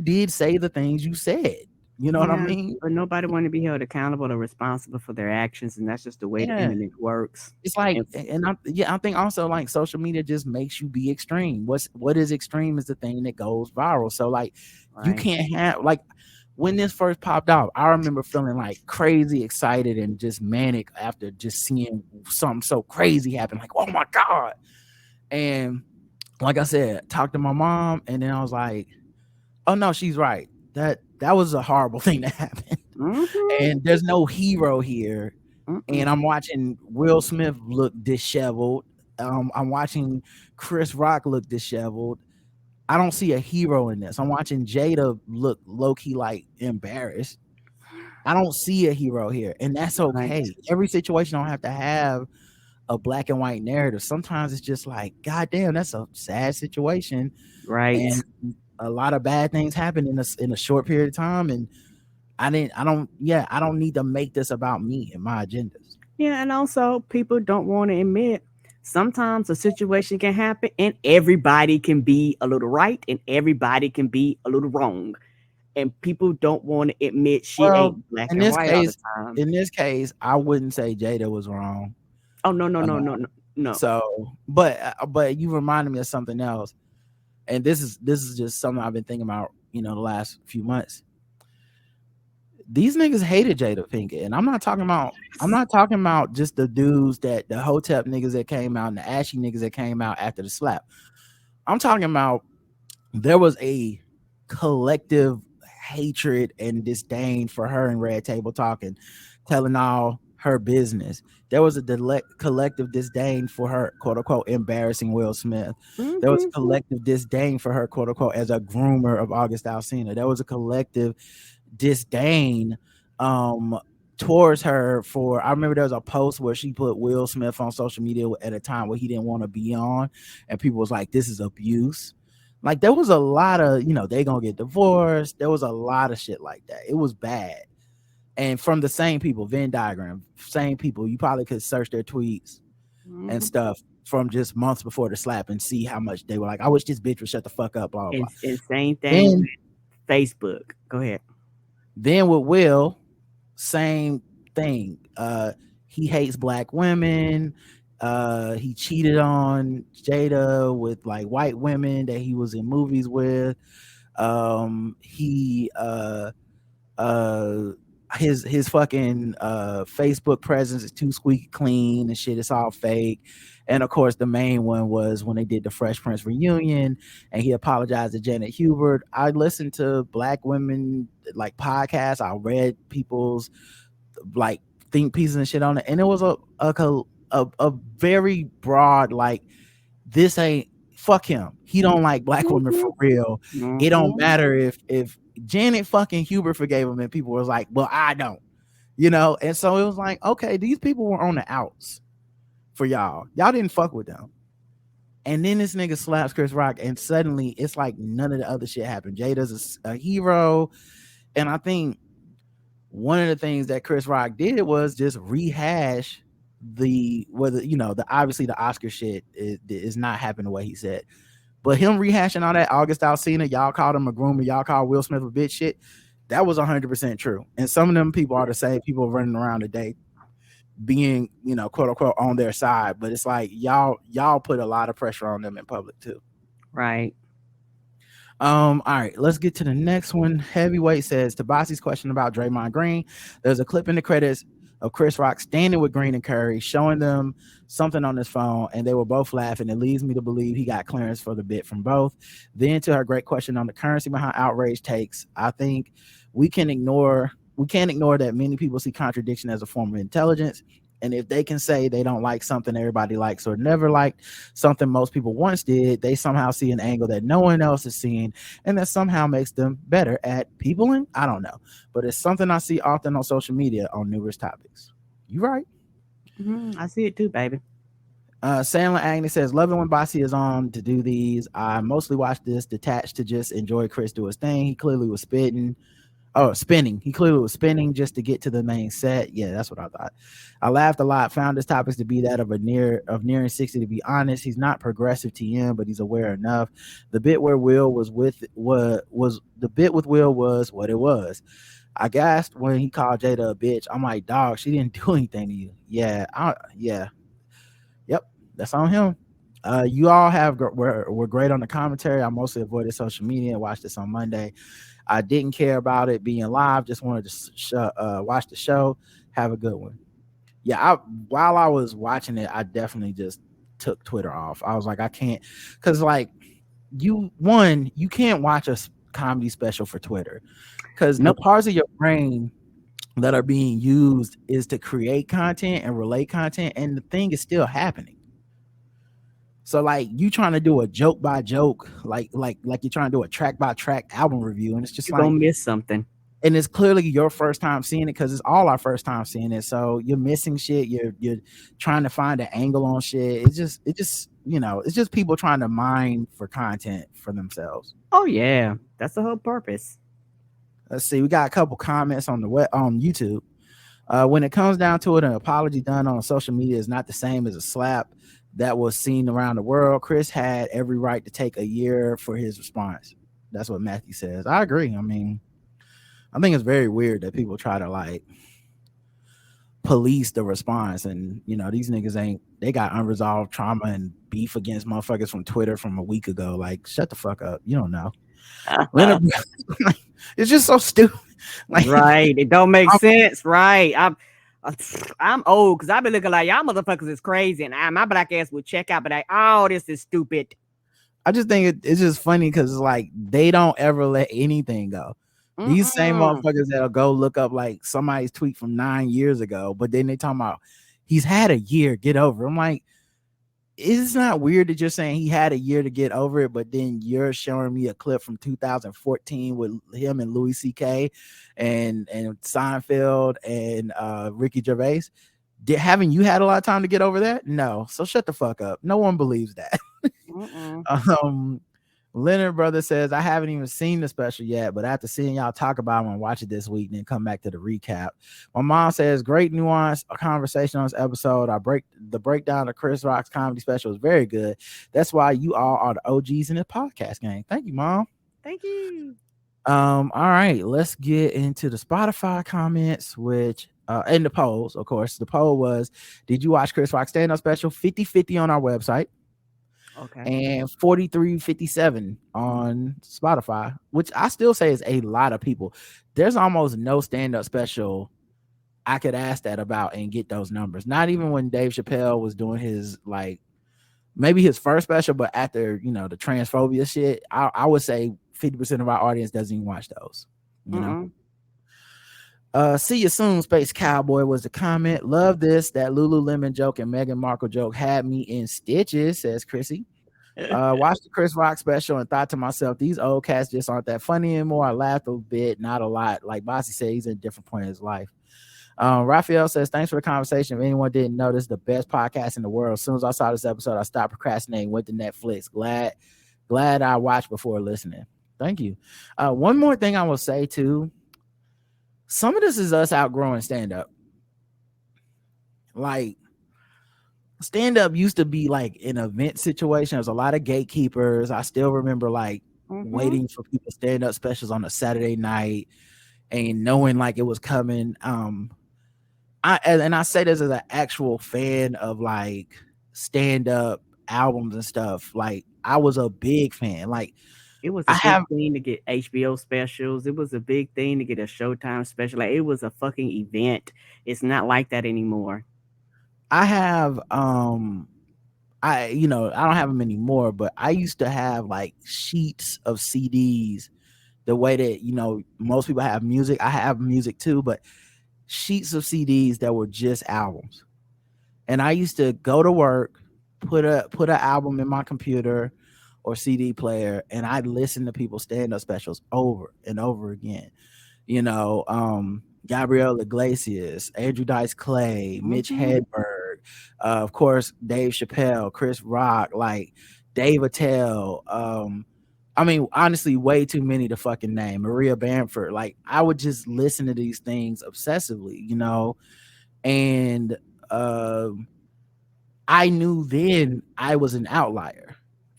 [SPEAKER 1] did say the things you said. You know what I
[SPEAKER 2] Yeah,
[SPEAKER 1] mean?
[SPEAKER 2] but nobody want to be held accountable or responsible for their actions, and that's just the way the
[SPEAKER 1] Yeah.
[SPEAKER 2] internet works.
[SPEAKER 1] It's like,
[SPEAKER 2] And
[SPEAKER 1] and I think also like social media just makes you be extreme. What is extreme is the thing that goes viral. So like, you
[SPEAKER 2] right,
[SPEAKER 1] can't have like when this first popped out, I remember feeling like crazy excited and just manic after just seeing something so crazy happen. Like, oh my god! And like I said, talked to my mom, and then I was like, oh no, she's right. That was a horrible thing to happen.
[SPEAKER 2] mm-hmm,
[SPEAKER 1] And there's no hero here.
[SPEAKER 2] mm-mm.
[SPEAKER 1] And I'm watching Will Smith look disheveled. I'm watching Chris Rock look disheveled. I don't see a hero in this. I'm watching Jada look low key like embarrassed. I don't see a hero here, and that's
[SPEAKER 2] Right,
[SPEAKER 1] okay. Every situation don't have to have a black and white narrative. Sometimes it's just like, God damn, that's a sad situation,
[SPEAKER 2] right.
[SPEAKER 1] and a lot of bad things happen in a short period of time. And I don't need to make this about me and my agendas.
[SPEAKER 2] Yeah, and also people don't want to admit sometimes a situation can happen and everybody can be a little right and everybody can be a little wrong. And people don't want to admit shit
[SPEAKER 1] Well,
[SPEAKER 2] ain't black
[SPEAKER 1] in
[SPEAKER 2] and
[SPEAKER 1] this
[SPEAKER 2] white all the
[SPEAKER 1] case,
[SPEAKER 2] time.
[SPEAKER 1] I wouldn't say Jada was wrong.
[SPEAKER 2] Oh no, no,
[SPEAKER 1] Uh,
[SPEAKER 2] no, no, no, no.
[SPEAKER 1] so, but you reminded me of something else, and this is just something I've been thinking about, the last few months. These niggas hated Jada Pinkett, and I'm not talking about just the dudes the Hotep niggas that came out and the Ashy niggas that came out after the slap. I'm talking about there was a collective hatred and disdain for her and Red Table Talking, telling all her business. There was a collective disdain for her, quote unquote, embarrassing Will Smith. There was a
[SPEAKER 2] Mm-hmm.
[SPEAKER 1] collective disdain for her, quote unquote, as a groomer of August Alsina. There was a collective disdain um towards her for I remember there was a post where she put Will Smith on social media at a time where he didn't want to be on, and people was like, this is abuse. Like there was a lot of, they gonna get divorced. There was a lot of shit like that. It was bad. And from the same people, Venn diagram, same people, you probably could search their tweets and
[SPEAKER 2] Mm-hmm.
[SPEAKER 1] stuff from just months before the slap and see how much they were like, I wish this bitch would shut the fuck up, blah blah blah.
[SPEAKER 2] And same thing
[SPEAKER 1] Then
[SPEAKER 2] with Facebook. Go ahead.
[SPEAKER 1] then with Will, same thing. He hates black women. He cheated on Jada with like white women that he was in movies with. He uh his fucking Facebook presence is too squeaky clean and shit. It's all fake. And of course, the main one was when they did the Fresh Prince reunion, and he apologized to Janet Hubert. I listened to black women like podcasts. I read people's like think pieces and shit on it, and it was a very broad like, this ain't, fuck him. He don't like black women
[SPEAKER 2] Mm-hmm.
[SPEAKER 1] for real. It don't
[SPEAKER 2] Mm-hmm.
[SPEAKER 1] matter if Janet fucking Hubert forgave him, and people was like, well, I don't, and so it was like, okay, these people were on the outs for y'all didn't fuck with them. And then this nigga slaps Chris Rock, and suddenly it's like none of the other shit happened. Jada's a hero. And I think one of the things that Chris Rock did was just rehash the obviously the Oscar shit is not happening the way he said. But him rehashing all that August Alsina, y'all called him a groomer, y'all called Will Smith a bitch shit, that was 100% true. And some of them people are the same people running around today being, quote unquote, on their side. But it's like y'all put a lot of pressure on them in public too.
[SPEAKER 2] Right.
[SPEAKER 1] All right, let's get to the next one. Heavyweight says Tabasi's question about Draymond Green. There's a clip in the credits of Chris Rock standing with Green and Curry, showing them something on his phone, and they were both laughing. It leads me to believe he got clearance for the bit from both. Then to her great question on the currency behind outrage takes, I think we can't ignore that many people see contradiction as a form of intelligence. And if they can say they don't like something everybody likes or never liked something most people once did, they somehow see an angle that no one else is seeing, and that somehow makes them better at peopling. I don't know, but it's something I see often on social media on numerous topics. You right.
[SPEAKER 2] Mm-hmm. I see it too, baby.
[SPEAKER 1] Sandler Agnes says, loving when Bossy is on to do these. I mostly watch this detached to just enjoy Chris do his thing. He clearly was spitting. Oh, spinning. He clearly was spinning just to get to the main set. Yeah, that's what I thought. I laughed a lot. Found his topics to be that of nearing 60. To be honest, he's not progressive TM, but he's aware enough. The bit where Will was with was the bit with Will was what it was. I gasped when he called Jada a bitch. I'm like, dog, she didn't do anything to you. Yeah, yep, that's on him. You all were great on the commentary. I mostly avoided social media and watched this on Monday. I didn't care about it being live. Just wanted to watch the show. Have a good one. Yeah, while I was watching it, I definitely just took Twitter off. I was like, I can't, because like you can't watch a comedy special for Twitter because the parts of your brain that are being used is to create content and relate content, and the thing is still happening. So like you trying to do a joke by joke, like you're trying to do a track by track album review, and it's just
[SPEAKER 2] You're
[SPEAKER 1] like
[SPEAKER 2] gonna miss something.
[SPEAKER 1] and it's clearly your first time seeing it because it's all our first time seeing it. So you're missing shit. You're trying to find an angle on shit. It's just it's just people trying to mine for content for themselves.
[SPEAKER 2] Oh yeah, that's the whole purpose.
[SPEAKER 1] Let's see. We got a couple comments on on YouTube. When it comes down to it, an apology done on social media is not the same as a slap that was seen around the world. Chris had every right to take a year for his response. That's what Matthew says. I agree. I mean, I think it's very weird that people try to like police the response, and these niggas they got unresolved trauma and beef against motherfuckers from Twitter from a week ago. Like, shut the fuck up. You don't know. It's just so stupid. Like,
[SPEAKER 2] right. It don't make sense. Right. I'm old because I've been looking like y'all motherfuckers is crazy, and my black ass would check out, but like, oh, this is stupid.
[SPEAKER 1] I just think it's just funny because it's like they don't ever let anything go. These same motherfuckers that'll go look up like somebody's tweet from 9 years ago, but then they talking about he's had a year, get over it. I'm like, it's not weird that you're saying he had a year to get over it, but then you're showing me a clip from 2014 with him and Louis C.K. and Seinfeld and Ricky Gervais. Haven't you had a lot of time to get over that? No. So shut the fuck up. No one believes that. Leonard brother says, I haven't even seen the special yet, but after seeing y'all talk about it, I'm gonna watch it this week and then come back to the recap. My mom says, great nuance conversation on this episode. The breakdown of Chris Rock's comedy special is very good. That's why you all are the OGs in this podcast game. Thank you, Mom.
[SPEAKER 2] Thank you.
[SPEAKER 1] All right, let's get into the Spotify comments, which and the polls, of course. The poll was, did you watch Chris Rock's stand-up special? 50-50 on our website.
[SPEAKER 2] Okay.
[SPEAKER 1] And 4357 on Spotify, which I still say is a lot of people. There's almost no stand-up special I could ask that about and get those numbers. Not even when Dave Chappelle was doing his, like, maybe his first special, but after the transphobia shit, I would say 50% of our audience doesn't even watch those. See you soon, Space Cowboy was the comment. Love this. That Lululemon joke and Meghan Markle joke had me in stitches, says Chrissy. Watched the Chris Rock special and thought to myself, these old cats just aren't that funny anymore. I laughed a bit, not a lot. Like Bossy said, he's in a different point in his life. Raphael says, thanks for the conversation. If anyone didn't know, this is the best podcast in the world. As soon as I saw this episode, I stopped procrastinating, went to Netflix. Glad I watched before listening. Thank you. One more thing I will say too. Some of this is us outgrowing stand-up. Like, stand-up used to be like an event situation. There's a lot of gatekeepers. I still remember like waiting for people stand-up specials on a Saturday night and knowing like it was coming. I say this as an actual fan of like stand-up albums and stuff. Like, I was a big fan. Like,
[SPEAKER 2] it was a big thing to get HBO specials. It was a big thing to get a Showtime special. Like, it was a fucking event. It's not like that anymore.
[SPEAKER 1] I have I don't have them anymore, but I used to have like sheets of CDs the way that most people have music. I have music too, but sheets of CDs that were just albums. And I used to go to work, put an album in my computer or CD player, and I'd listen to people's stand-up specials over and over again. Gabriel Iglesias, Andrew Dice Clay, Mitch Hedberg, of course, Dave Chappelle, Chris Rock, like Dave Attell, I mean, honestly, way too many to fucking name. Maria Bamford. Like, I would just listen to these things obsessively, and um I knew then I was an outlier.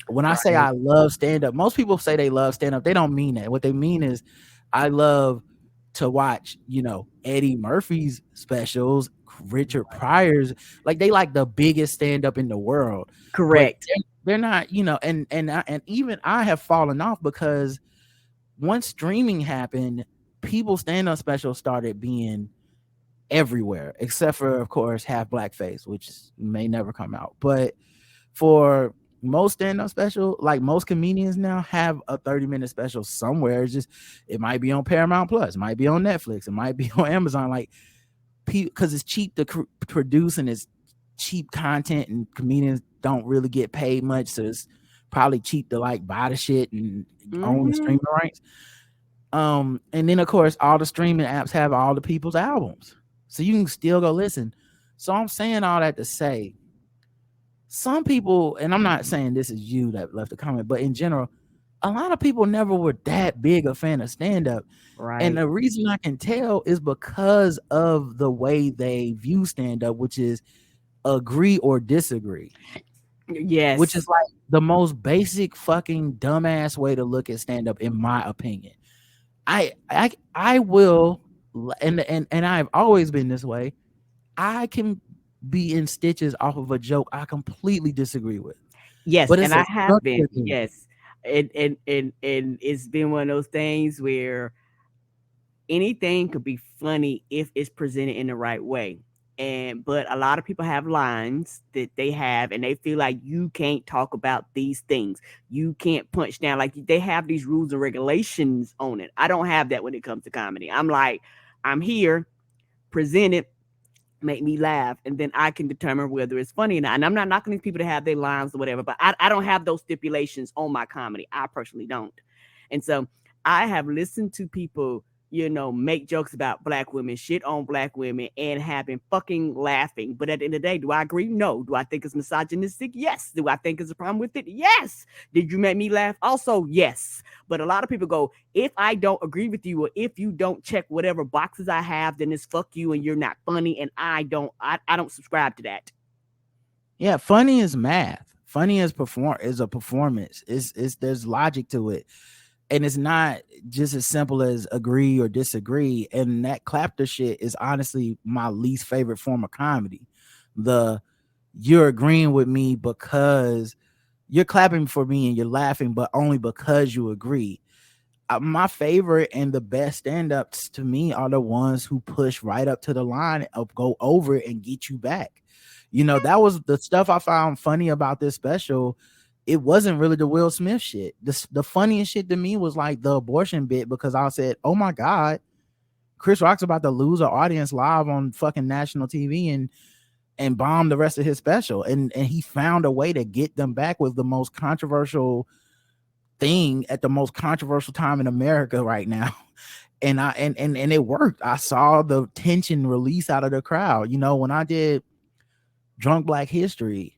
[SPEAKER 1] When I say
[SPEAKER 2] Right.
[SPEAKER 1] I love stand up, most people say they love stand up. They don't mean that. What they mean is I love to watch, Eddie Murphy's specials, Richard Pryor's, like they like the biggest stand up in the world. But
[SPEAKER 2] Correct.
[SPEAKER 1] they're not, and even I have fallen off because once streaming happened, people stand up specials started being everywhere, except for of course Half Blackface, which may never come out. But for most stand-up special, like most comedians now have a 30-minute special somewhere. It's just it might be on Paramount Plus, it might be on Netflix, it might be on Amazon, like because it's cheap to produce and it's cheap content, and comedians don't really get paid much, so it's probably cheap to like buy the shit and own the
[SPEAKER 2] Mm-hmm.
[SPEAKER 1] streaming rights. And then of course all the streaming apps have all the people's albums, so you can still go listen. So I'm saying all that to say some people, and I'm not saying this is you that left a comment, but in general, a lot of people never were that big a fan of stand-up. And
[SPEAKER 2] Right.
[SPEAKER 1] the reason I can tell is because of the way they view stand-up, which is agree or disagree, which is
[SPEAKER 2] Yes.
[SPEAKER 1] like the most basic fucking dumbass way to look at stand-up, in my opinion. I will, and I've always been this way. I can be in stitches off of a joke I completely disagree with,
[SPEAKER 2] Yes,
[SPEAKER 1] but it's
[SPEAKER 2] and
[SPEAKER 1] a
[SPEAKER 2] I have been.
[SPEAKER 1] structure thing.
[SPEAKER 2] Yes. And it's been one of those things where anything could be funny if it's presented in the right way. But a lot of people have lines that they have and they feel like you can't talk about these things. You can't punch down, like they have these rules and regulations on it. I don't have that when it comes to comedy. I'm like, I'm here, present it, make me laugh, and then I can determine whether it's funny or not. And I'm not knocking these people to have their lines or whatever, but I don't have those stipulations on my comedy. I personally don't. And so I have listened to people, make jokes about black women, shit on black women, and have been fucking laughing. But at the end of the day, do I agree? No. Do I think it's misogynistic? Yes. Do I think it's a problem with it? Yes. Did you make me laugh? Also, yes. But a lot of people go, if I don't agree with you, or if you don't check whatever boxes I have, then it's fuck you and you're not funny. And I don't subscribe to that.
[SPEAKER 1] Yeah, funny is math. Funny is a performance. It's there's logic to it. And it's not just as simple as agree or disagree. And that clapter shit is honestly my least favorite form of comedy. The you're agreeing with me because you're clapping for me and you're laughing, but only because you agree. My favorite and the best stand-ups to me are the ones who push right up to the line of go over it and get you back. That was the stuff I found funny about this special. It wasn't really the Will Smith shit. The funniest shit to me was like the abortion bit, because I said, oh my God, Chris Rock's about to lose an audience live on fucking national TV and bomb the rest of his special. And he found a way to get them back with the most controversial thing at the most controversial time in America right now. And it worked. I saw the tension release out of the crowd. When I did Drunk Black History,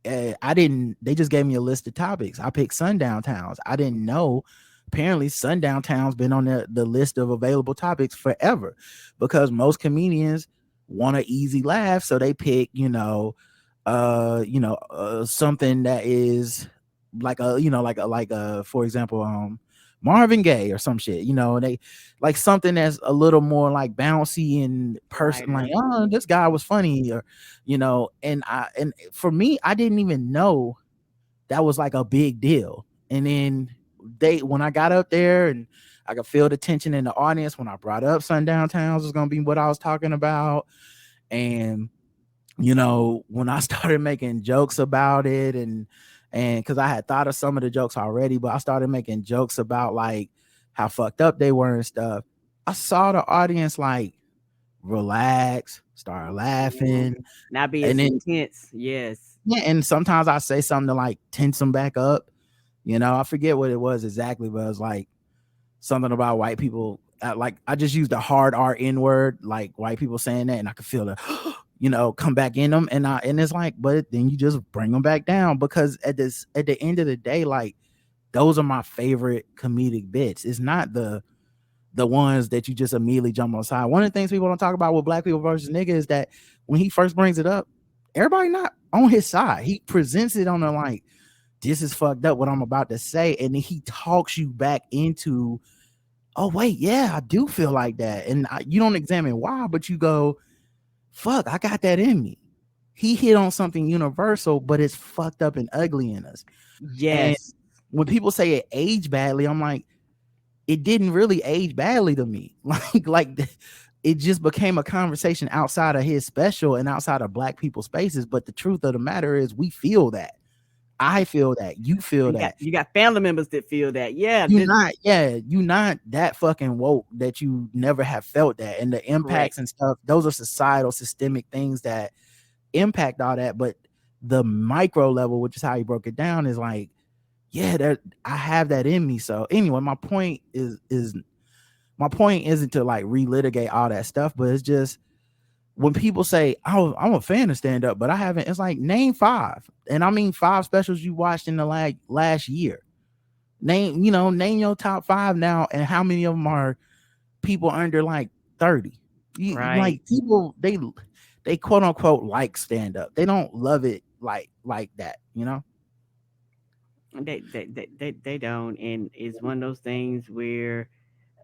[SPEAKER 1] they just gave me a list of topics. I picked sundown towns. I didn't know. Apparently sundown towns been on the list of available topics forever, because most comedians want an easy laugh, so they pick something that is like for example Marvin Gaye or some shit, they like something that's a little more like bouncy and person, like,
[SPEAKER 2] Lighter.
[SPEAKER 1] oh, this guy was funny, or and for me, I didn't even know that was like a big deal. And then when I got up there and I could feel the tension in the audience when I brought up sundown towns was gonna be what I was talking about. And when I started making jokes about it, and because I had thought of some of the jokes already, but I started making jokes about like how fucked up they were and stuff, I saw the audience like relax, start
[SPEAKER 2] Mhm.
[SPEAKER 1] laughing.
[SPEAKER 2] Not be
[SPEAKER 1] And
[SPEAKER 2] as
[SPEAKER 1] then
[SPEAKER 2] intense. Yes.
[SPEAKER 1] yeah, and sometimes I say something to like tense them back up. I forget what it was exactly, but it was like something about white people. Like I just used the hard R N word, like white people saying that, and I could feel the come back in them, and it's like, but then you just bring them back down, because at the end of the day, like those are my favorite comedic bits. It's not the ones that you just immediately jump on side. One of the things people don't talk about with Black People versus Nigga is that when he first brings it up, everybody not on his side. He presents it on the like, this is fucked up what I'm about to say, and then he talks you back into, oh wait, yeah, I do feel like that, and you don't examine why, but you go, fuck, I got that in me. He hit on something universal, but it's fucked up and ugly in us.
[SPEAKER 2] Yes.
[SPEAKER 1] And when people say it aged badly, I'm like, it didn't really age badly to me. Like it just became a conversation outside of his special and outside of Black people spaces. But the truth of the matter is, we feel that. I feel that. You feel that.
[SPEAKER 2] You got family members that feel that. Yeah.
[SPEAKER 1] You not that fucking woke that you never have felt that. And the impacts and stuff, those are societal, systemic things that impact all that. But the micro level, which is how he broke it down, is like, yeah, I have that in me. So anyway, my point isn't to like relitigate all that stuff, but it's just when people say, oh, I'm a fan of stand up, but I haven't, it's like, name 5. And I mean 5 specials you watched in the last year. Name your top 5 now, and how many of them are people under like 30. Like, people, they quote unquote like stand up. They don't love it like that,
[SPEAKER 2] They don't, and it's one of those things where,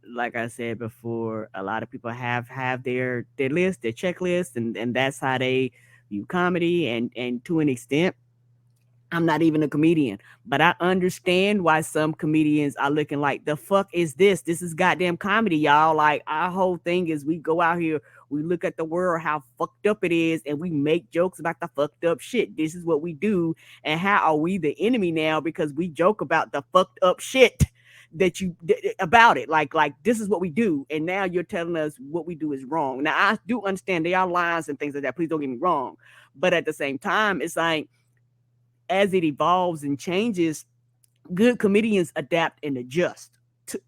[SPEAKER 2] like I said before, a lot of people have their list, their checklist, and that's how they view comedy. And to an extent, I'm not even a comedian, but I understand why some comedians are looking like, the fuck is this? This is goddamn comedy, y'all. Like, our whole thing is we go out here, we look at the world, how fucked up it is, and we make jokes about the fucked up shit. This is what we do. And how are we the enemy now because we joke about the fucked up shit that you about it? Like this is what we do, and now you're telling us what we do is wrong. Now, I do understand there are lines and things like that. Please don't get me wrong. But at the same time, it's like, as it evolves and changes, good comedians adapt and adjust to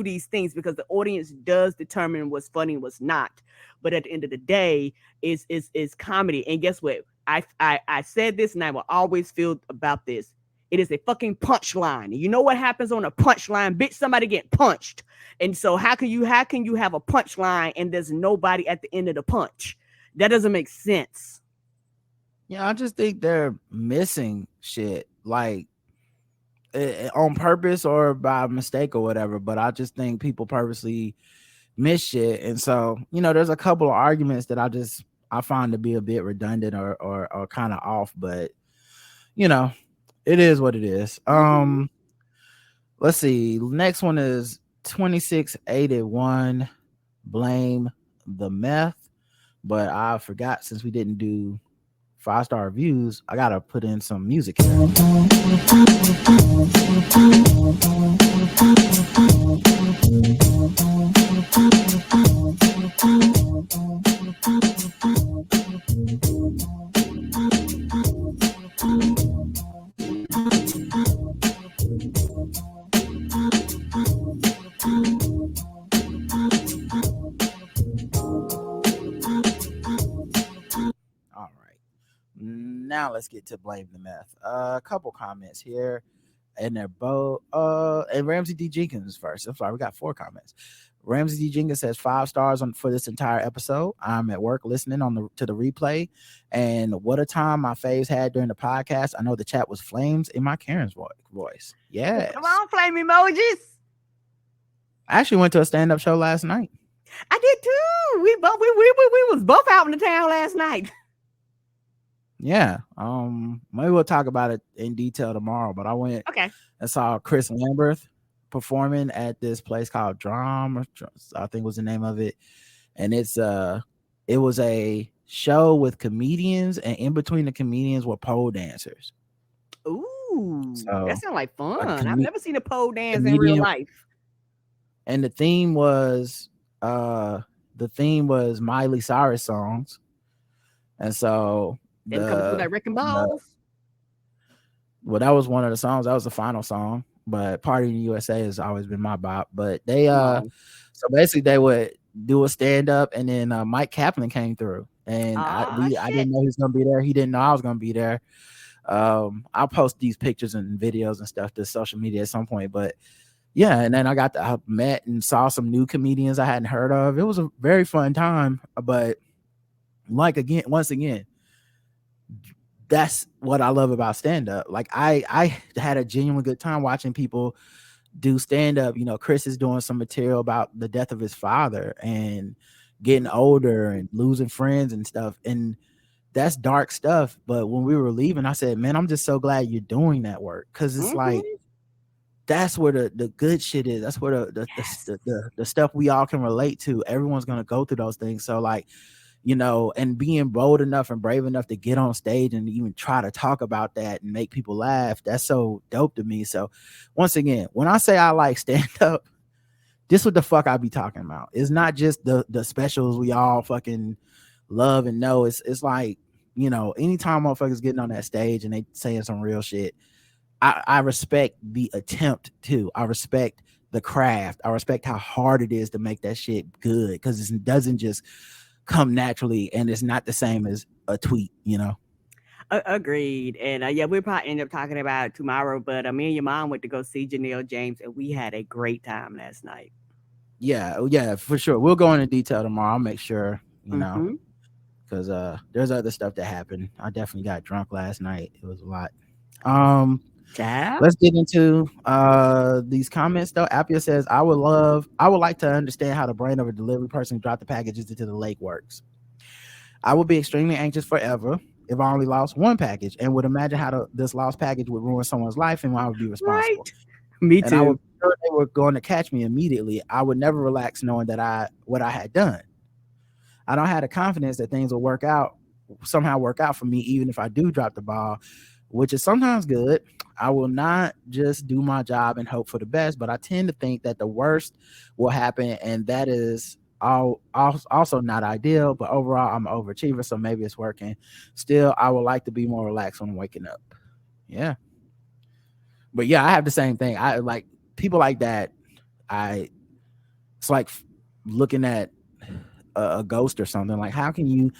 [SPEAKER 2] these things, because the audience does determine what's funny and what's not. But at the end of the day, is comedy. And guess what? I said this, and I will always feel about this. It is a fucking punchline. You know what happens on a punchline? Bitch, somebody get punched. And so how can you have a punchline and there's nobody at the end of the punch? That doesn't make sense.
[SPEAKER 1] Yeah, I just think they're missing shit, like on purpose or by mistake or whatever. But I just think people purposely miss shit. And so, there's a couple of arguments that I find to be a bit redundant or kind of off, but it is what it is. Let's see. Next one is 2681. Blame the meth. But I forgot, since we didn't do 5-star reviews, I gotta put in some music here. Now let's get to Blame the Meth. A couple comments here, and they're both and Ramsey D. Jenkins first. I'm sorry, we got 4 comments. Ramsey D. Jenkins says 5 stars for this entire episode. I'm at work listening to the replay, and what a time my faves had during the podcast. I know the chat was flames in my Karen's voice. Yeah,
[SPEAKER 2] come on, flame emojis.
[SPEAKER 1] I actually went to a stand-up show last night.
[SPEAKER 2] I did too. We was both out in the town last night.
[SPEAKER 1] Yeah, maybe we'll talk about it in detail tomorrow. But I went and saw Chris Lambert performing at this place called Drum, I think was the name of it, and it was a show with comedians, and in between the comedians were pole dancers.
[SPEAKER 2] Ooh, so that sounds like fun. I've never seen a pole dance in real life.
[SPEAKER 1] And the theme was Miley Cyrus songs, and so.
[SPEAKER 2] Them coming through like wrecking balls.
[SPEAKER 1] Well, that was one of the songs. That was the final song. But Party in the USA has always been my bop. But they so basically they would do a stand up, and then Mike Kaplan came through, and I didn't know he was gonna be there. He didn't know I was gonna be there. I'll post these pictures and videos and stuff to social media at some point. But yeah, and then I met and saw some new comedians I hadn't heard of. It was a very fun time. But once again, that's what I love about stand-up. Like I had a genuine good time watching people do stand-up. Chris is doing some material about the death of his father and getting older and losing friends and stuff. And that's dark stuff. But when we were leaving, I said, man, I'm just so glad you're doing that work. Cause it's like, that's where the good shit is. That's where the stuff we all can relate to. Everyone's going to go through those things. So like, and being bold enough and brave enough to get on stage and even try to talk about that and make people laugh, that's so dope to me. So once again, when I say I like stand up, this what the fuck I be talking about. It's not just the specials we all fucking love and know. It's like, anytime motherfuckers getting on that stage and they saying some real shit, I respect the attempt too. I respect the craft. I respect how hard it is to make that shit good, because it doesn't just come naturally, and it's not the same as a tweet.
[SPEAKER 2] Agreed. And yeah, we'll probably end up talking about it tomorrow. But me and your mom went to go see Janelle James, and we had a great time last night.
[SPEAKER 1] Yeah, for sure. We'll go into detail tomorrow. I'll make sure, because there's other stuff that happened. I definitely got drunk last night. It was a lot. Let's get into these comments though. Appia says, I would like to understand how the brain of a delivery person who dropped the packages into the lake works. I would be extremely anxious forever if I only lost one package, and would imagine how this lost package would ruin someone's life and I would be responsible.
[SPEAKER 2] Right. Me too.
[SPEAKER 1] And I would be sure they were going to catch me immediately. I would never relax knowing that what I had done. I don't have the confidence that things will somehow work out for me, even if I do drop the ball, which is sometimes good. I will not just do my job and hope for the best, but I tend to think that the worst will happen, and that is also not ideal. But overall, I'm an overachiever, so maybe it's working. Still, I would like to be more relaxed when I'm waking up. Yeah. But yeah, I have the same thing. I like people like that. It's like looking at a ghost or something. Like, how can you?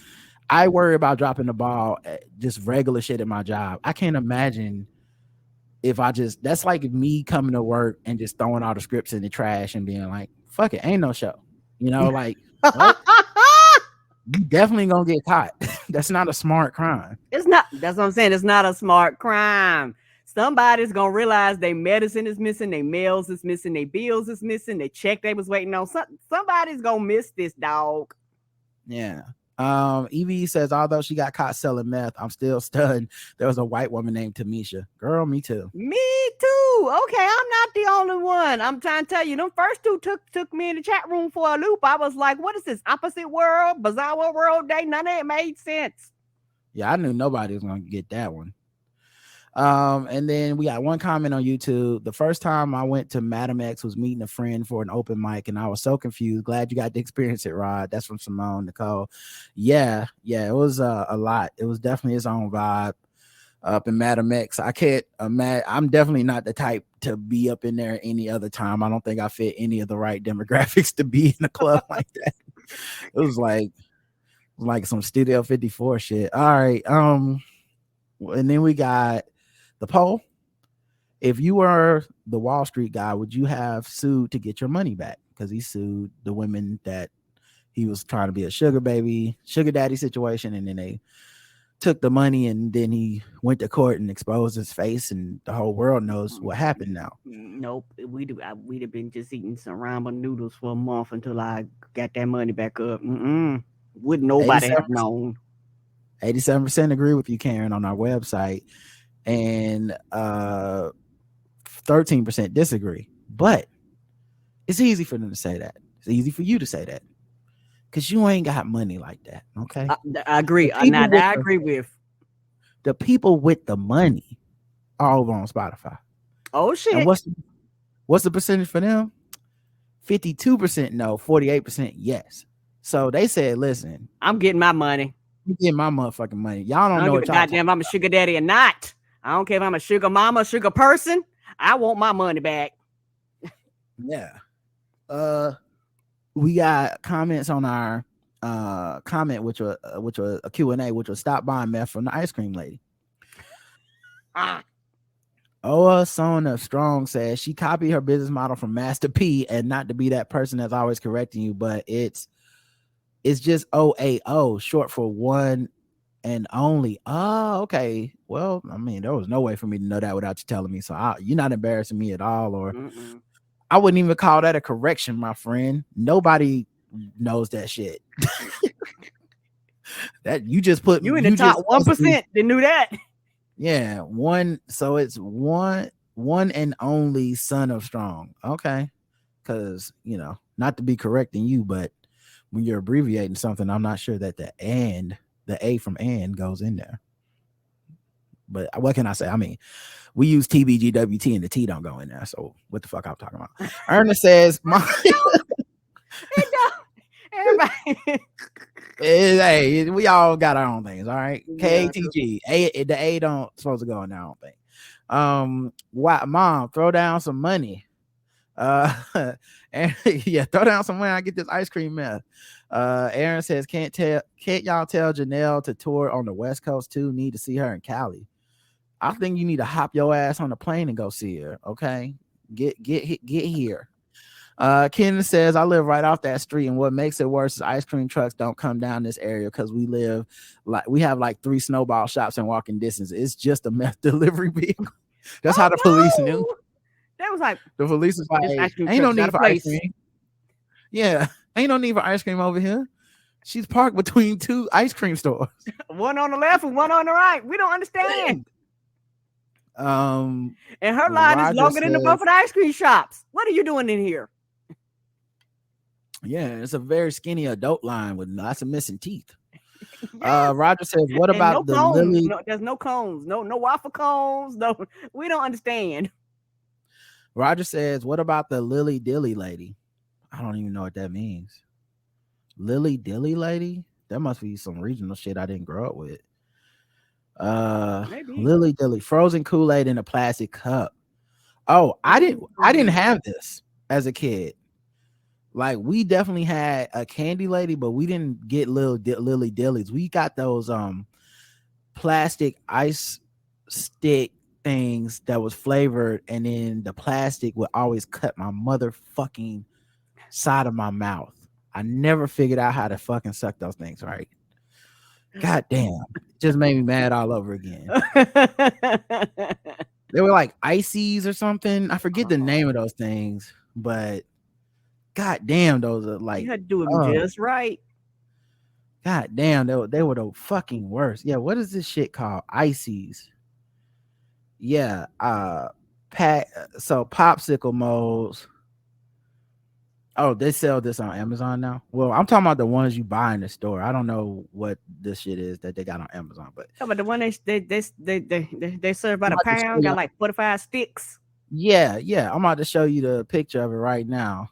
[SPEAKER 1] I worry about dropping the ball at just regular shit at my job. I can't imagine if that's like me coming to work and just throwing all the scripts in the trash and being like, fuck it, ain't no show. Like, what? You definitely gonna get caught. That's not a smart crime.
[SPEAKER 2] It's not. That's what I'm saying. It's not a smart crime. Somebody's gonna realize their medicine is missing, their mails is missing, their bills is missing, their check they was waiting on. Somebody's gonna miss this, dog.
[SPEAKER 1] Yeah. Evie says, although she got caught selling meth, I'm still stunned there was a white woman named Tamisha. Girl, me too.
[SPEAKER 2] Me too. Okay, I'm not the only one. I'm trying to tell you, them first two took me in the chat room for a loop. I was like, what is this? Opposite world, bizarre world day? None of it made sense.
[SPEAKER 1] Yeah, I knew nobody was gonna get that one. And then we got one comment on YouTube. The first time I went to Madam X was meeting a friend for an open mic, and I was so confused. Glad you got to experience it, Rod. That's from Simone Nicole. Yeah, it was a lot. It was definitely its own vibe up in Madam X. I can't imagine. I'm definitely not the type to be up in there any other time. I don't think I fit any of the right demographics to be in a club like that. It was like some Studio 54 shit. All right. And then we got the poll. If you were the Wall Street guy, would you have sued to get your money back? Because he sued the women that he was trying to be a sugar daddy situation, and then they took the money, and then he went to court and exposed his face, and the whole world knows what happened now.
[SPEAKER 2] Nope, we'd have been just eating some ramen noodles for a month until I got that money back up. Would nobody have known?
[SPEAKER 1] 87% agree with you, Karen, on our website, and 13% disagree. But it's easy for them to say that. It's easy for you to say that because you ain't got money like that. Okay,
[SPEAKER 2] I agree. I agree with
[SPEAKER 1] the people with the money are over on Spotify.
[SPEAKER 2] Oh shit!
[SPEAKER 1] And what's the percentage for them? 52% no, 48% yes. So they said, "Listen,
[SPEAKER 2] I'm getting my money.
[SPEAKER 1] I'm getting my motherfucking money. Y'all don't know what y'all
[SPEAKER 2] goddamn. I'm a sugar daddy or not. I don't care if I'm a sugar mama, sugar person. I want my money back."
[SPEAKER 1] Yeah. We got comments on our comment, which was a Q&A, which was stop buying meth from the ice cream lady. Oa Sona Strong says she copied her business model from Master P, and not to be that person that's always correcting you, but it's just OAO, short for one and only. Oh, okay. Well, I mean, there was no way for me to know that without you telling me. So you're not embarrassing me at all, or I wouldn't even call that a correction, my friend. Nobody knows that shit. That you just put
[SPEAKER 2] you in the top 1% that knew that.
[SPEAKER 1] Yeah, one. So it's one and only son of Strong. Okay, because not to be correcting you, but when you're abbreviating something, I'm not sure that the A from and goes in there. But what can I say? I mean, we use TBGWT and the T don't go in there. So what the fuck I'm talking about? Ernest says,
[SPEAKER 2] Everybody.
[SPEAKER 1] Hey, we all got our own things, all right.
[SPEAKER 2] Yeah.
[SPEAKER 1] KTG. The A don't supposed to go in there, I don't think. Why, mom, throw down some money. And yeah, throw down some money. I get this ice cream meth. Aaron says, can't y'all tell Janelle to tour on the West Coast too? Need to see her in Cali. I think you need to hop your ass on the plane and go see her. Okay, get here. Ken says, I live right off that street, and what makes it worse is ice cream trucks don't come down this area because we have like 3 snowball shops in walking distance. It's just a meth delivery vehicle. That's how the police knew.
[SPEAKER 2] That was like
[SPEAKER 1] the police was like, ain't no need for ice cream. Yeah, ain't no need for ice cream over here. She's parked between 2 ice cream stores.
[SPEAKER 2] One on the left and one on the right. We don't understand.
[SPEAKER 1] And
[SPEAKER 2] her line is longer than the both of the ice cream shops. What are you doing in here?
[SPEAKER 1] Yeah, it's a very skinny adult line with lots of missing teeth. Yes. Roger says, what about the
[SPEAKER 2] cones.
[SPEAKER 1] Lily?
[SPEAKER 2] No, there's no cones, no waffle cones. No, we don't understand.
[SPEAKER 1] Roger says, what about the Lily Dilly lady? I don't even know what that means. Lily Dilly lady? That must be some regional shit I didn't grow up with.
[SPEAKER 2] Maybe.
[SPEAKER 1] Lily Dilly, frozen Kool-Aid in a plastic cup. Oh, I didn't have this as a kid. Like, we definitely had a candy lady, but we didn't get Lily Dillies. We got those plastic ice stick things that was flavored, and then the plastic would always cut my motherfucking side of my mouth. I never figured out how to fucking suck those things right. God damn, just made me mad all over again. They were like ices or something. I forget the name of those things, but God damn, those are like,
[SPEAKER 2] you had to do it just right.
[SPEAKER 1] God damn, they were the fucking worst. Yeah, what is this shit called? Ices. Yeah, so popsicle molds. Oh, they sell this on Amazon now. Well, I'm talking about the ones you buy in the store. I don't know what this shit is that they got on Amazon, but
[SPEAKER 2] the one they serve by the pound, got like 45 sticks.
[SPEAKER 1] Yeah. I'm about to show you the picture of it right now.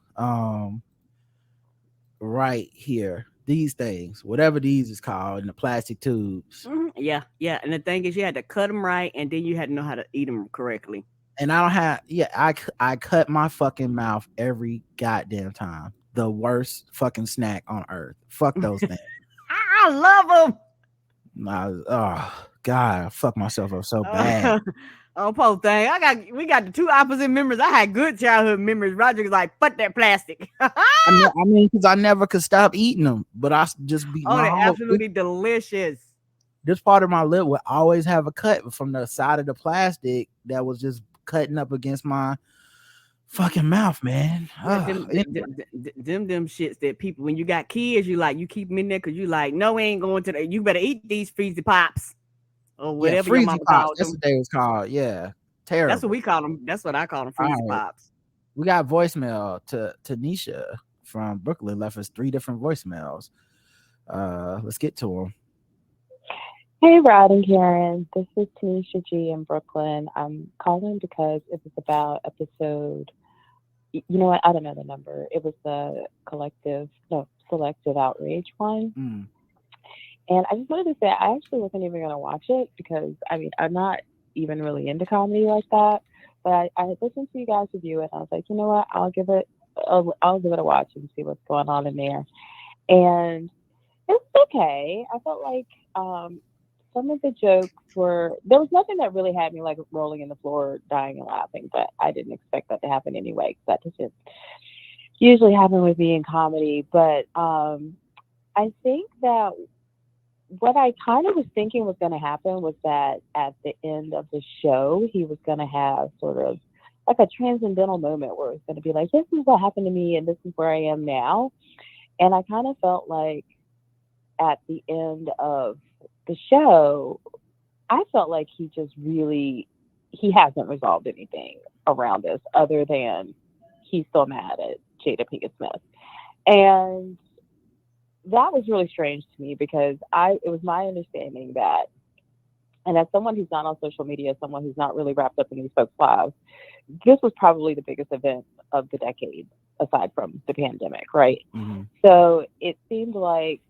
[SPEAKER 1] Right here. These things, whatever these is called, in the plastic tubes.
[SPEAKER 2] Mm-hmm. Yeah. And the thing is, you had to cut them right, and then you had to know how to eat them correctly.
[SPEAKER 1] And I don't have, I cut my fucking mouth every goddamn time. The worst fucking snack on earth. Fuck those things.
[SPEAKER 2] I love them.
[SPEAKER 1] Oh God, I fucked myself up so bad.
[SPEAKER 2] Oh, poor thing. We got the 2 opposite memories. I had good childhood memories. Roger was like, fuck that plastic.
[SPEAKER 1] I mean, because I never could stop eating them, but I just be.
[SPEAKER 2] Oh, they're absolutely delicious.
[SPEAKER 1] This part of my lip would always have a cut from the side of the plastic that was just cutting up against my fucking mouth, man.
[SPEAKER 2] Them shits that people, when you got kids, you keep them in there because you like, no, we ain't going to the, you better eat these freezy pops or whatever your mama called them.
[SPEAKER 1] That's what they was called. Yeah, terrible.
[SPEAKER 2] That's what we call them. That's what I call them, freezy pops.
[SPEAKER 1] We got voicemail to Nisha from Brooklyn. Left us 3 different voicemails. Let's get to them.
[SPEAKER 4] Hey, Rod and Karen. This is Tanisha G in Brooklyn. I'm calling because it was about episode, you know what? I don't know the number. It was the selective outrage one. And I just wanted to say, I actually wasn't even going to watch it because, I mean, I'm not even really into comedy like that. But I listened to you guys review it. And I was like, you know what? I'll give it a watch and see what's going on in there. And it's okay. I felt like some of the jokes there was nothing that really had me like rolling in the floor, dying and laughing, but I didn't expect that to happen anyway, because that doesn't usually happen with me in comedy. But I think that what I kind of was thinking was going to happen was that at the end of the show, he was going to have sort of like a transcendental moment where it was going to be like, this is what happened to me and this is where I am now. And I kind of felt like at the end of the show, I felt like he hasn't resolved anything around this other than he's still mad at Jada Pinkett Smith. And that was really strange to me, because it was my understanding that, and as someone who's not on social media, someone who's not really wrapped up in these folks' lives, this was probably the biggest event of the decade, aside from the pandemic, right?
[SPEAKER 1] Mm-hmm.
[SPEAKER 4] So it seemed like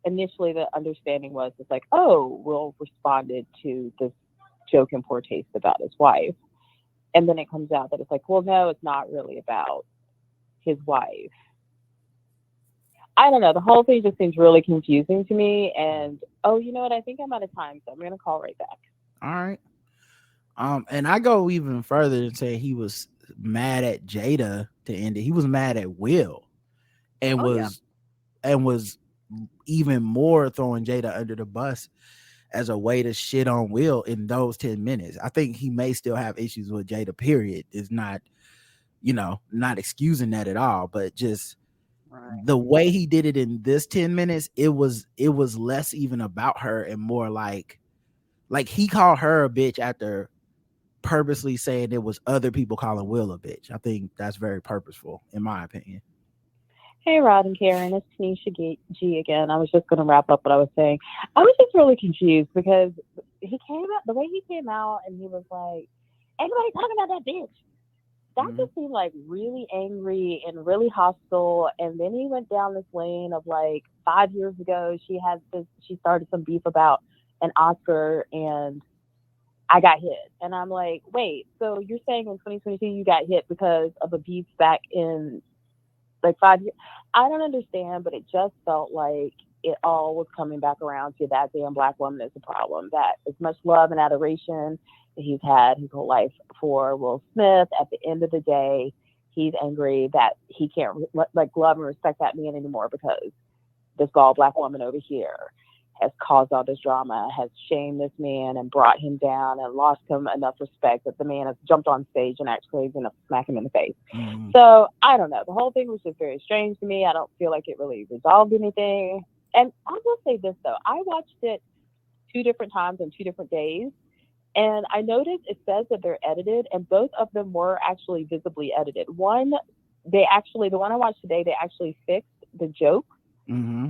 [SPEAKER 4] initially the understanding was, it's like, oh, Will responded to this joke in poor taste about his wife. And then it comes out that it's like, well, no, it's not really about his wife. I don't know. The whole thing just seems really confusing to me. And, oh, you know what? I think I'm out of time, so I'm going to call right back.
[SPEAKER 1] All right. And I go even further and say he was mad at Jada to end it. He was mad at Will, and was even more throwing Jada under the bus as a way to shit on Will in those 10 minutes. I think he may still have issues with Jada, period. It's not, not excusing that at all, but just the way he did it in this 10 minutes, it was less even about her and more like he called her a bitch after purposely saying it was other people calling Will a bitch. I think that's very purposeful, in my opinion.
[SPEAKER 4] Hey, Rod and Karen, it's Tanisha G again. I was just going to wrap up what I was saying. I was just really confused because the way he came out and he was like, everybody talking about that bitch. That just seemed like really angry and really hostile. And then he went down this lane of like 5 years ago, she started some beef about an Oscar and I got hit. And I'm like, wait, so you're saying in 2022 you got hit because of a beef back in like 5 years? I don't understand, but it just felt like it all was coming back around to that damn black woman is the problem. That as much love and adoration that he's had his whole life for Will Smith, at the end of the day, he's angry that he can't like love and respect that man anymore because this bald black woman over here has caused all this drama, has shamed this man and brought him down and lost him enough respect that the man has jumped on stage and acts crazy enough to smack him in the face.
[SPEAKER 1] Mm-hmm.
[SPEAKER 4] So I don't know. The whole thing was just very strange to me. I don't feel like it really resolved anything. And I will say this though, I watched it 2 different times on 2 different days. And I noticed it says that they're edited, and both of them were actually visibly edited. The one I watched today, they actually fixed the joke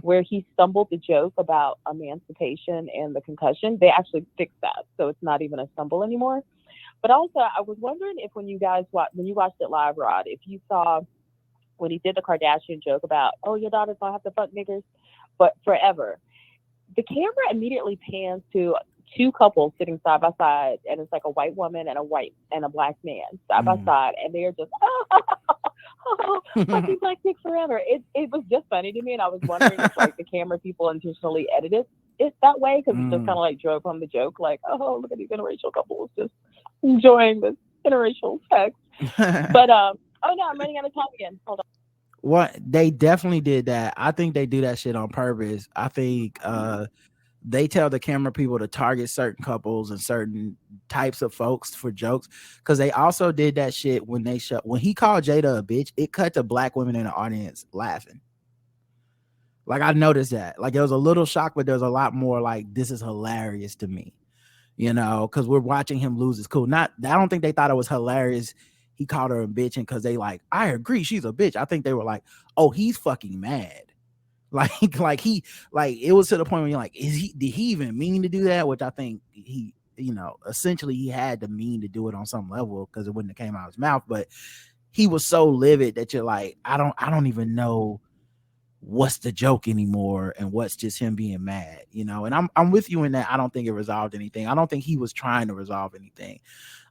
[SPEAKER 4] where he stumbled the joke about emancipation and the concussion. They actually fixed that. So it's not even a stumble anymore. But also, I was wondering if when you watched it live, Rod, if you saw when he did the Kardashian joke about, oh, your daughter's gonna have to fuck niggers, but forever. The camera immediately pans to 2 couples sitting side by side, and it's like a white woman and a black man side by side, and they're just fucking black dick forever. It was just funny to me, and I was wondering if like the camera people intentionally edited it that way because it just kind of like drove home the joke, like, oh, look at these interracial couples just enjoying this interracial sex. But oh no, I'm running out of time again. Hold on.
[SPEAKER 1] What they definitely did that. I think they do that shit on purpose. I think they tell the camera people to target certain couples and certain types of folks for jokes, because they also did that shit when he called Jada a bitch. It cut to black women in the audience laughing. Like I noticed that. Like it was a little shock, but there's a lot more like this is hilarious to me, because we're watching him lose his cool. I don't think they thought it was hilarious. He called her a bitch, and because they like, I agree, she's a bitch. I think they were like, oh, he's fucking mad. Like it was to the point where you're like, did he even mean to do that? Which I think he, essentially he had to mean to do it on some level because it wouldn't have came out of his mouth. But he was so livid that you're like, I don't even know what's the joke anymore and what's just him being mad, and I'm with you in that. I don't think it resolved anything. I don't think he was trying to resolve anything.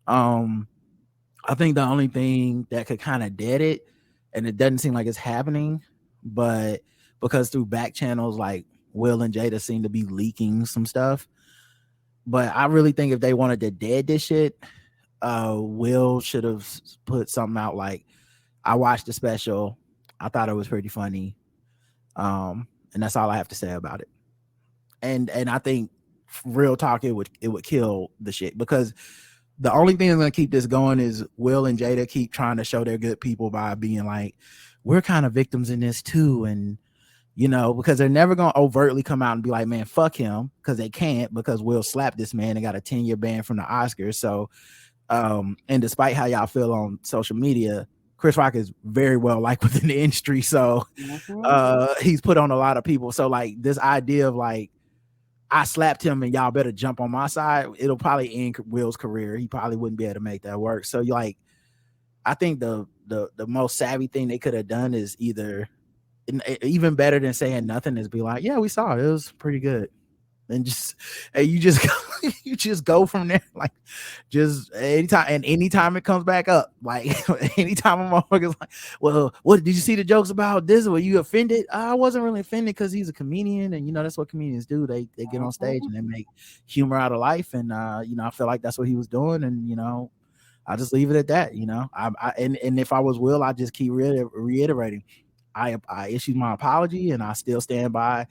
[SPEAKER 1] I think the only thing that could kind of dead it, and it doesn't seem like it's happening, but because through back channels, like Will and Jada seem to be leaking some stuff. But I really think if they wanted to dead this shit, Will should have put something out like, I watched the special, I thought it was pretty funny, and that's all I have to say about it. And I think real talk, it would kill the shit, because the only thing that's gonna keep this going is Will and Jada keep trying to show they're good people by being like, we're kind of victims in this too, and you know, because they're never gonna overtly come out and be like, man, fuck him, because they can't, because Will slapped this man and got a 10-year ban from the Oscars. So and despite how y'all feel on social media, Chris Rock is very well liked within the industry, so he's put on a lot of people. So like this idea of like, I slapped him and y'all better jump on my side, it'll probably end Will's career. He probably wouldn't be able to make that work. So like, I think the most savvy thing they could have done is either, even better than saying nothing, is be like, yeah, we saw it, it was pretty good, and just you just go from there. Like, just anytime it comes back up, like anytime a motherfucker's like, well, what did you see the jokes about this? Were you offended? I wasn't really offended, because he's a comedian, and you know that's what comedians do. They get on stage and they make humor out of life, and you know, I feel like that's what he was doing, and you know, I'll just leave it at that. You know, and if I was Will, I just keep reiterating, I issued my apology, and I still stand by.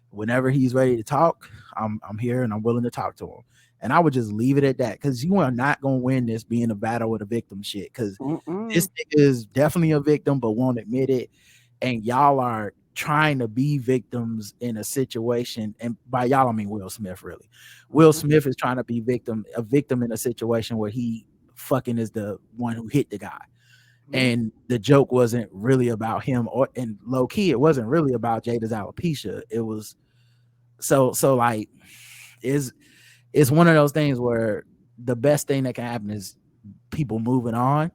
[SPEAKER 1] Whenever he's ready to talk, I'm here and I'm willing to talk to him. And I would just leave it at that, because you are not gonna win this being a battle with a victim shit. Because this nigga is definitely a victim, but won't admit it. And y'all are trying to be victims in a situation, and by y'all I mean Will Smith. Really, Will Smith is trying to be a victim in a situation where he fucking is the one who hit the guy. And the joke wasn't really about him, and low key, it wasn't really about Jada's alopecia. It was so like, it's one of those things where the best thing that can happen is people moving on.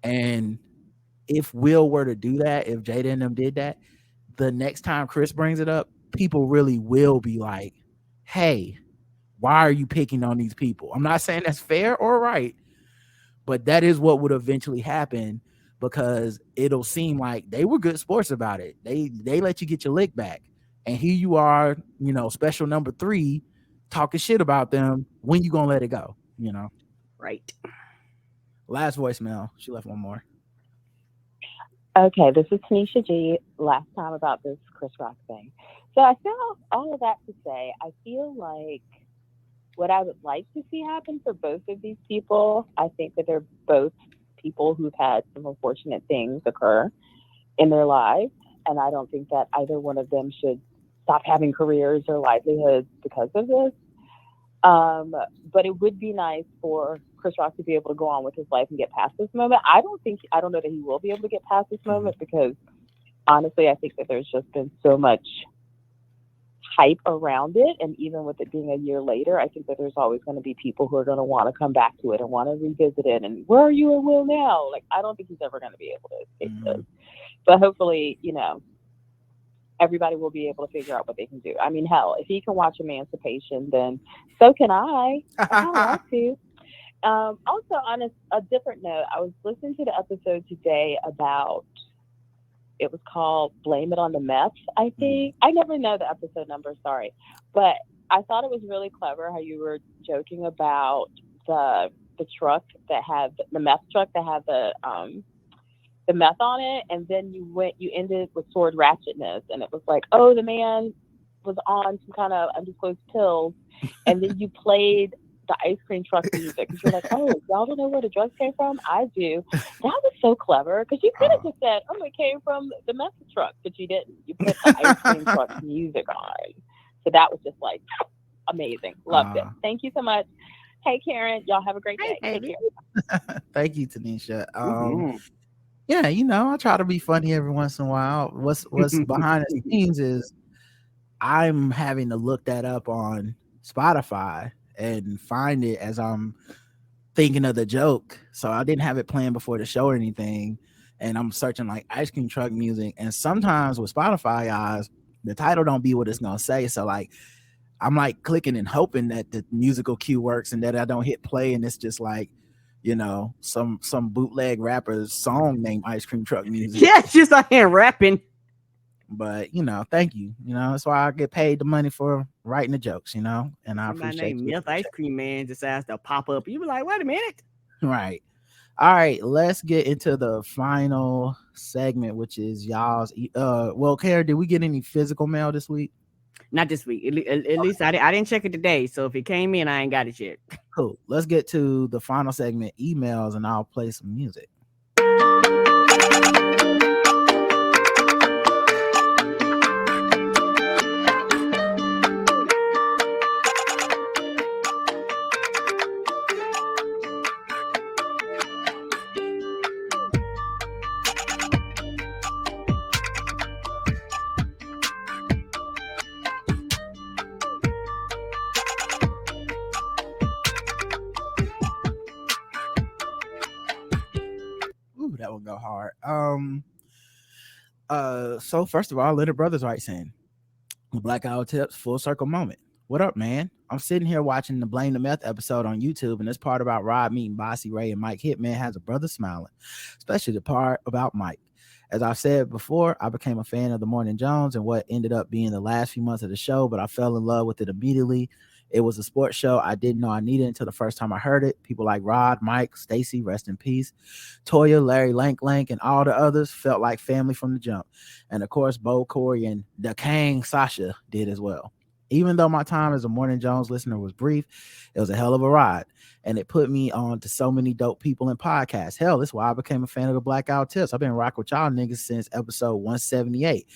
[SPEAKER 1] And if Will were to do that, if Jada and them did that, the next time Chris brings it up, people really will be like, hey, why are you picking on these people? I'm not saying that's fair or right, but that is what would eventually happen, because it'll seem like they were good sports about it. They let you get your lick back. And here you are, you know, special number 3, talking shit about them. When you gonna let it go? You know?
[SPEAKER 2] Right.
[SPEAKER 1] Last voicemail. She left one more.
[SPEAKER 4] Okay, this is Tanisha G. Last time about this Chris Rock thing. So I feel all of that to say, I feel like what I would like to see happen for both of these people, I think that they're both people who've had some unfortunate things occur in their lives. And I don't think that either one of them should stop having careers or livelihoods because of this. But it would be nice for Chris Rock to be able to go on with his life and get past this moment. I don't know that he will be able to get past this moment, because honestly, I think that there's just been so much hype around it. And even with it being a year later, I think that there's always going to be people who are going to want to come back to it and want to revisit it. And where are you and Will now? Like, I don't think he's ever going to be able to escape this. But hopefully, you know, everybody will be able to figure out what they can do. I mean, hell, if he can watch Emancipation, then so can I. I want to. Also, on a different note, I was listening to the episode today about, it was called Blame It on the Meth, I think. I never know the episode number, sorry. But I thought it was really clever how you were joking about the truck that had, the meth truck that had the meth on it, and then you ended with sword ratchetness, and it was like, oh, the man was on some kind of undisclosed pills, and then you played the ice cream truck music, because you're like, oh, y'all don't know where the drugs came from? I do. That was so clever, because you could have just said, oh, it came from the meth truck, but you didn't. You put the ice cream truck music on. So that was just like amazing. Loved it. Thank you so much. Hey, Karen, y'all have a great day. Take care.
[SPEAKER 1] Thank you, Tanisha. Yeah, you know, I try to be funny every once in a while. What's behind the scenes is I'm having to look that up on Spotify and find it as I'm thinking of the joke. So I didn't have it planned before the show or anything. And I'm searching like ice cream truck music. And sometimes with Spotify, guys, the title don't be what it's gonna say. So like, I'm like clicking and hoping that the musical cue works and that I don't hit play and it's just like, you know, some bootleg rapper's song named Ice Cream Truck Music.
[SPEAKER 2] Yeah, it's just like him rapping.
[SPEAKER 1] But thank you. That's why I get paid the money for writing the jokes. And I
[SPEAKER 2] Somebody
[SPEAKER 1] appreciate
[SPEAKER 2] named
[SPEAKER 1] you.
[SPEAKER 2] Milk Ice Cream Man decides to pop up. You be like, wait a minute.
[SPEAKER 1] Right. All right, let's get into the final segment, which is y'all's. Well, Kara, did we get any physical mail this week?
[SPEAKER 2] Not this week. At least I didn't check it today. So if it came in, I ain't got it yet.
[SPEAKER 1] Cool. Let's get to the final segment, emails, and I'll play some music. Ooh, that would go hard. So first of all, Little Brothers writes in Blackout Tips, full circle moment. What up, man? I'm sitting here watching the Blame the Meth episode on YouTube, and this part about Rod meeting Bossy Ray and Mike Hitman has a brother smiling, especially the part about Mike. As I've said before, I became a fan of the Morning Jones and what ended up being the last few months of the show, but I fell in love with it immediately. It was a sports show I didn't know I needed until the first time I heard it. People like Rod, Mike, Stacy, rest in peace, Toya, Larry, Lank, and all the others felt like family from the jump. And of course, Bo, Corey, and the Kang Sasha did as well. Even though my time as a Morning Jones listener was brief, it was a hell of a ride. And it put me on to so many dope people in podcasts. Hell, that's why I became a fan of the Blackout Tips. I've been rocking with y'all niggas since episode 178.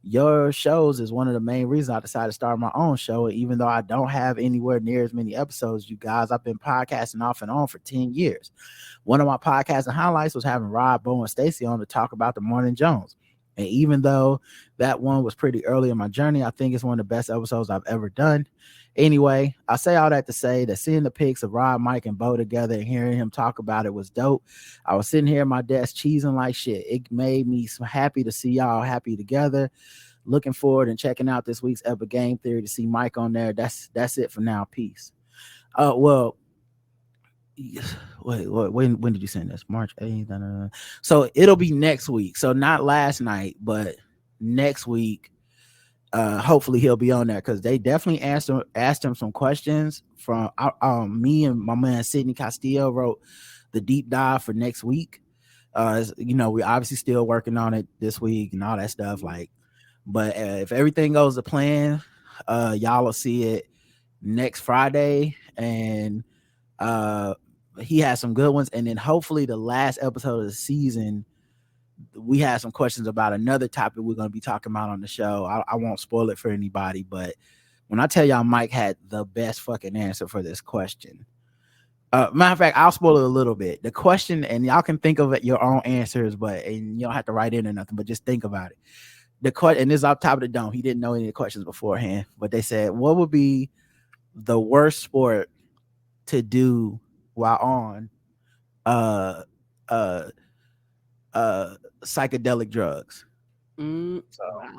[SPEAKER 1] Your shows is one of the main reasons I decided to start my own show. And even though I don't have anywhere near as many episodes, you guys, I've been podcasting off and on for 10 years. One of my podcasting highlights was having Rod, Bo, and Stacy on to talk about the Morning Jones. And even though that one was pretty early in my journey, I think it's one of the best episodes I've ever done. Anyway, I say all that to say that seeing the pics of Rod, Mike, and Bo together and hearing him talk about it was dope. I was sitting here at my desk cheesing like shit. It made me so happy to see y'all happy together. Looking forward and checking out this week's Epic Game Theory to see Mike on there. That's it for now. Peace. Well, wait, when did you send this? March 8th. So it'll be next week. So not last night, but next week. Hopefully he'll be on there because they definitely asked him some questions from me and my man Sidney Castillo wrote the deep dive for next week. We obviously still working on it this week and all that stuff. But if everything goes to plan, y'all will see it next Friday, and he has some good ones. And then hopefully the last episode of the season, we have some questions about another topic we're going to be talking about on the show. I won't spoil it for anybody, but when I tell y'all Mike had the best fucking answer for this question. Matter of fact, I'll spoil it a little bit. The question, and y'all can think of it your own answers, and you don't have to write in or nothing, but just think about it. The question, and this is off top of the dome. He didn't know any of the questions beforehand, but they said, what would be the worst sport to do while on psychedelic drugs?
[SPEAKER 2] Wow,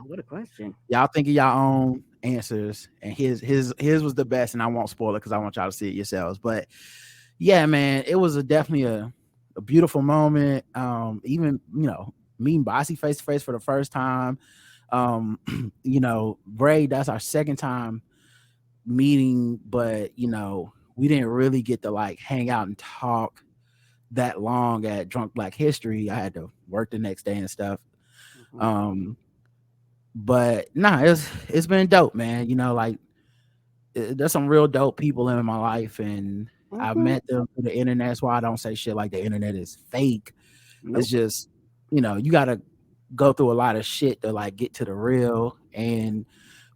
[SPEAKER 2] what a question.
[SPEAKER 1] Y'all think of y'all own answers, and his was the best, and I won't spoil it because I want y'all to see it yourselves. But yeah, man, it was definitely a beautiful moment. Even meeting Bossy face to face for the first time. Bray, that's our second time meeting, but we didn't really get to hang out and talk that long at Drunk Black History. I had to work the next day and stuff. But it's been dope, man. There's some real dope people in my life, and I've met them through the internet. That's why I don't say shit like the internet is fake. Nope. It's just, you gotta go through a lot of shit to get to the real, and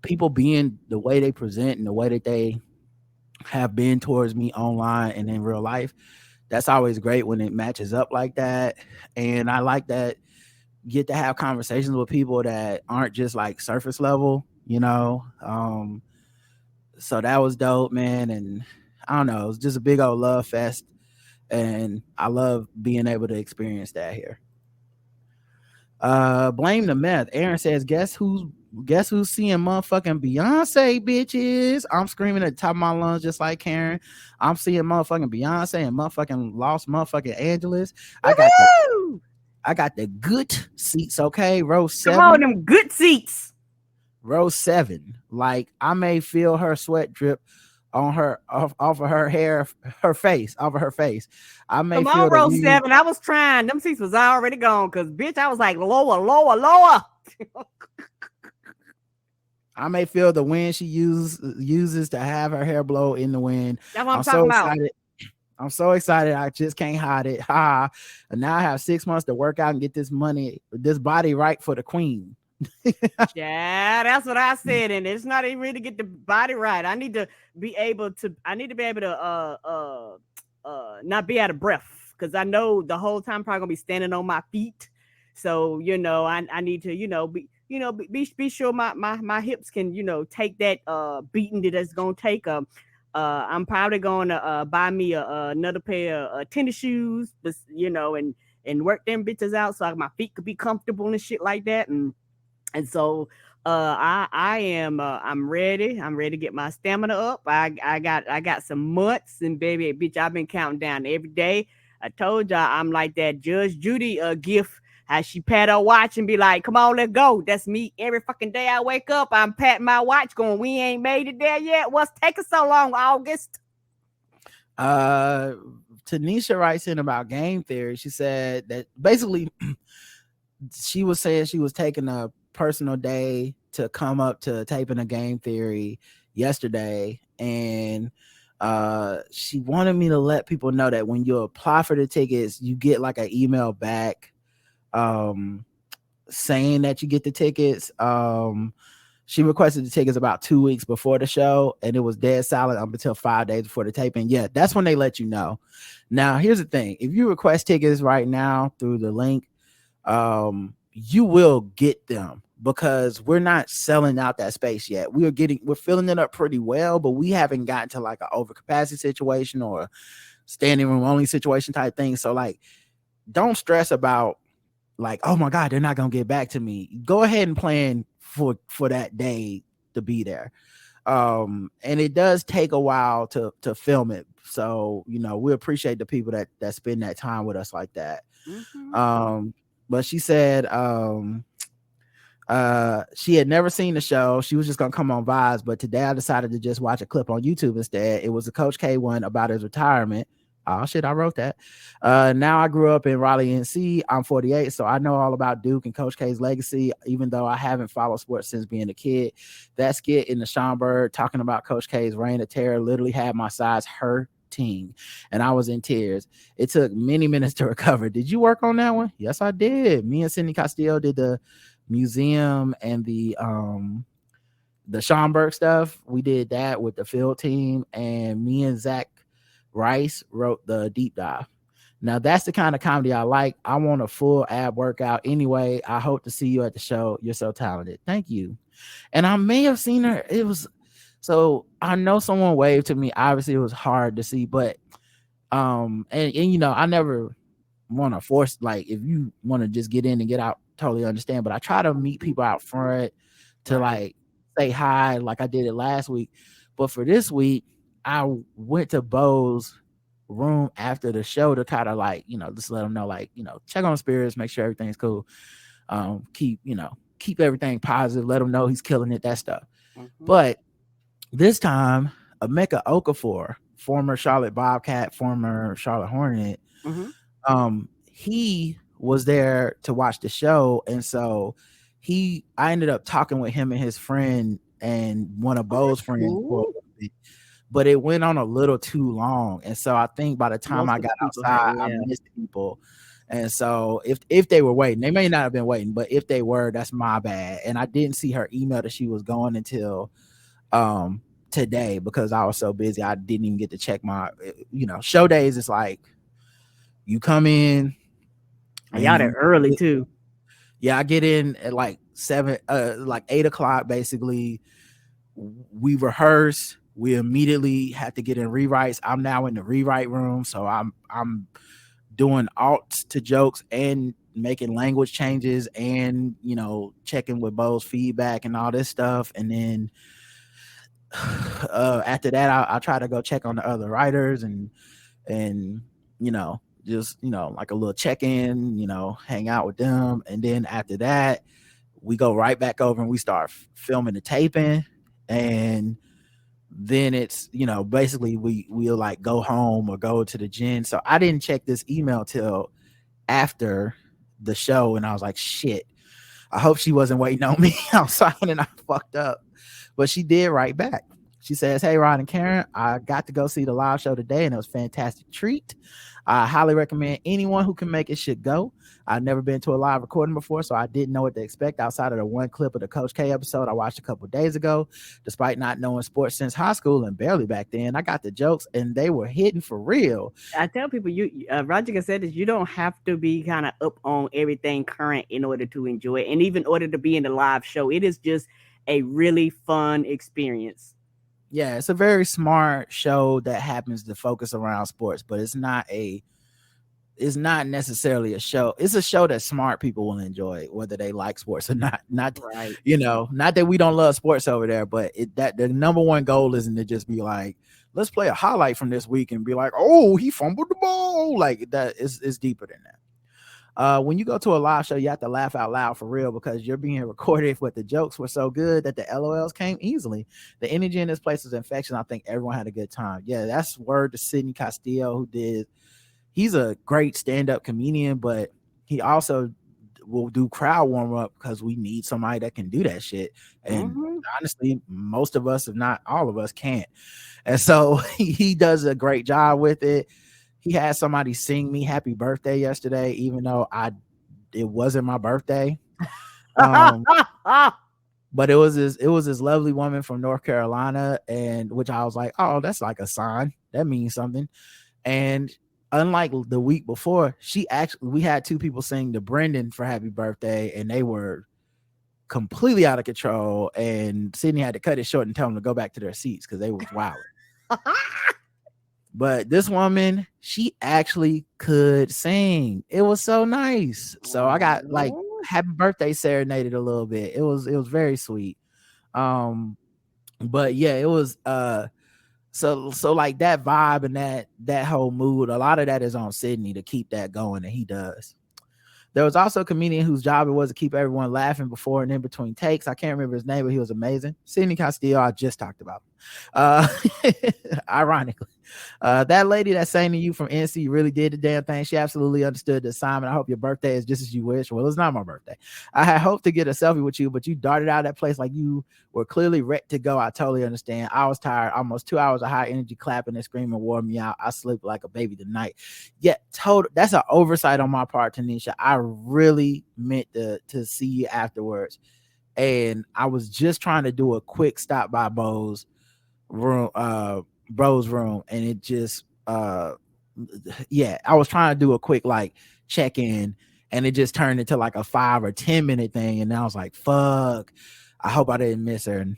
[SPEAKER 1] people being the way they present and the way that they have been towards me online and in real life. That's always great when it matches up like that. And I like that get to have conversations with people that aren't just surface level, so that was dope, man. And I don't know, it was just a big old love fest, and I love being able to experience that here. Blame the meth. Aaron says, guess who's seeing motherfucking Beyonce, bitches? I'm screaming at the top of my lungs just like Karen. I'm seeing motherfucking Beyonce and motherfucking Los motherfucking Angeles. I I got the good seats, okay? Row
[SPEAKER 2] Come on,
[SPEAKER 1] 7.
[SPEAKER 2] them good seats.
[SPEAKER 1] Row 7. Like I may feel her sweat drip on her off of her hair, off of her face. I may
[SPEAKER 2] Come
[SPEAKER 1] feel
[SPEAKER 2] on,
[SPEAKER 1] the
[SPEAKER 2] row
[SPEAKER 1] wind.
[SPEAKER 2] 7. I was trying. Them seats was already gone because, bitch, I was like, lower, lower, lower.
[SPEAKER 1] I may feel the wind she uses to have her hair blow in the wind.
[SPEAKER 2] That's what I'm
[SPEAKER 1] I'm
[SPEAKER 2] talking
[SPEAKER 1] so
[SPEAKER 2] about.
[SPEAKER 1] excited. I'm so excited. I just can't hide it. Ha. And now I have 6 months to work out and get this body right for the queen.
[SPEAKER 2] Yeah, that's what I said. And it's not even really get the body right. I need to be able to not be out of breath. Because I know the whole time I'm probably gonna be standing on my feet. So, I need to, be sure my hips can, take that beating that it's gonna take. I'm probably gonna buy me another pair of tennis shoes, but and work them bitches out so my feet could be comfortable and shit like that. And so I am I'm ready. I'm ready to get my stamina up. I got some months, and baby, bitch, I've been counting down every day. I told y'all I'm like that Judge Judy gift. How she pat her watch and be like, "Come on, let's go." That's me every fucking day I wake up. I'm patting my watch, going, "We ain't made it there yet. What's taking so long, August?"
[SPEAKER 1] Tanisha writes in about game theory. She said that basically she was saying she was taking a personal day to come up to taping a game theory yesterday, and she wanted me to let people know that when you apply for the tickets, you get like an email back saying that you get the tickets. She requested the tickets about 2 weeks before the show, and it was dead silent up until 5 days before the taping. Yeah, that's when they let you know. Now, here's the thing: if you request tickets right now through the link, you will get them, because we're not selling out that space yet. We're filling it up pretty well, but we haven't gotten to like an overcapacity situation or standing room only situation type thing. So like, don't stress about like, oh my God, they're not gonna get back to me. Go ahead and plan for that day to be there. And it does take a while to film it. So, we appreciate the people that spend that time with us like that.
[SPEAKER 2] Mm-hmm.
[SPEAKER 1] But she said she had never seen the show. She was just gonna come on Vibes, but today I decided to just watch a clip on YouTube instead. It was a Coach K one about his retirement. Oh shit, I wrote that. Now I grew up in Raleigh, NC. I'm 48, so I know all about Duke and Coach K's legacy, even though I haven't followed sports since being a kid. That skit in the Schomburg talking about Coach K's reign of terror literally had my sides hurting, and I was in tears. It took many minutes to recover. Did you work on that one? Yes, I did. Me and Cindy Castillo did the museum and the Schomburg stuff. We did that with the field team, and me and Zach Rice wrote the deep dive. Now that's the kind of comedy I like. I want a full ab workout. Anyway, I hope to see you at the show. You're so talented. Thank you. And I may have seen her. So I know someone waved to me. Obviously it was hard to see, but and I never want to force, like, if you want to just get in and get out, totally understand. But I try to meet people out front to like say hi, like I did it last week. But for this week, I went to Bo's room after the show to kind of like, just let them know, like, check on spirits, make sure everything's cool. Keep everything positive, let him know he's killing it, that stuff.
[SPEAKER 2] Mm-hmm.
[SPEAKER 1] But this time, Emeka Okafor, former Charlotte Bobcat, former Charlotte Hornet, he was there to watch the show, and so I ended up talking with him and his friend and one of Bo's friends for a little bit, but it went on a little too long, and so I think by the time I got outside, I missed people. And so if they were waiting, they may not have been waiting, but if they were, that's my bad. And I didn't see her email that she was going until today, because I was so busy I didn't even get to check my show days. It's like you come in,
[SPEAKER 2] y'all there early too.
[SPEAKER 1] Yeah, I get in at like 8 o'clock basically. We rehearse, we immediately have to get in rewrites. I'm now in the rewrite room, so I'm doing alts to jokes and making language changes and checking with Bo's feedback and all this stuff. And then after that, I try to go check on the other writers and just like a little check-in, hang out with them, and then after that we go right back over and we start filming the taping, and then it's basically we'll like go home or go to the gym. So I didn't check this email till after the show, and I was like, shit, I hope she wasn't waiting on me outside and I fucked up. But she did write back. She says, hey, Rod and Karen, I got to go see the live show today and it was a fantastic treat. I highly recommend anyone who can make it should go. I've never been to a live recording before, so I didn't know what to expect outside of the one clip of the Coach K episode I watched a couple of days ago. Despite not knowing sports since high school and barely back then, I got the jokes and they were hitting for real.
[SPEAKER 2] I tell people, Roger said this, you don't have to be kind of up on everything current in order to enjoy it, and even in order to be in the live show. It is just a really fun experience.
[SPEAKER 1] Yeah, it's a very smart show that happens to focus around sports, but it's not necessarily a show. It's a show that smart people will enjoy, whether they like sports or not. Not
[SPEAKER 2] right.
[SPEAKER 1] Not that we don't love sports over there, but that the number one goal isn't to just be like, let's play a highlight from this week and be like, oh, he fumbled the ball. Like that is deeper than that. When you go to a live show, you have to laugh out loud for real because you're being recorded, but the jokes were so good that the LOLs came easily. The energy in this place was infectious. I think everyone had a good time. Yeah, that's word to Sidney Castillo, he's a great stand-up comedian, but he also will do crowd warm-up because we need somebody that can do that shit. And honestly, most of us, if not all of us, can't. And so he does a great job with it. He had somebody sing me happy birthday yesterday, even though it wasn't my birthday. But it was this lovely woman from North Carolina, and which I was like, oh, that's like a sign. That means something. And unlike the week before, we had two people sing to Brendan for happy birthday, and they were completely out of control. And Sydney had to cut it short and tell them to go back to their seats because they was wild. But this woman, she actually could sing. It was so nice. So I got like happy birthday serenaded a little bit. It was very sweet. But yeah, it was so like that vibe and that whole mood, a lot of that is on Sydney to keep that going, and he does. There was also a comedian whose job it was to keep everyone laughing before and in between takes. I can't remember his name, but he was amazing. Sidney Castillo, I just talked about. Ironically, that lady that sang to you from NC really did the damn thing. She absolutely understood the assignment. I hope your birthday is just as you wish. Well, it's not my birthday. I had hoped to get a selfie with you, but you darted out of that place like you were clearly ready to go. I totally understand. I was tired. Almost 2 hours of high energy clapping and screaming wore me out. I slept like a baby tonight. Yeah, that's an oversight on my part, Tanisha. I really meant to see you afterwards, and I was just trying to do a quick stop by Bo's room, and it just I was trying to do a quick like check in, and it just turned into like a 5 or 10 minute thing, and I was like, fuck, I hope I didn't miss her. And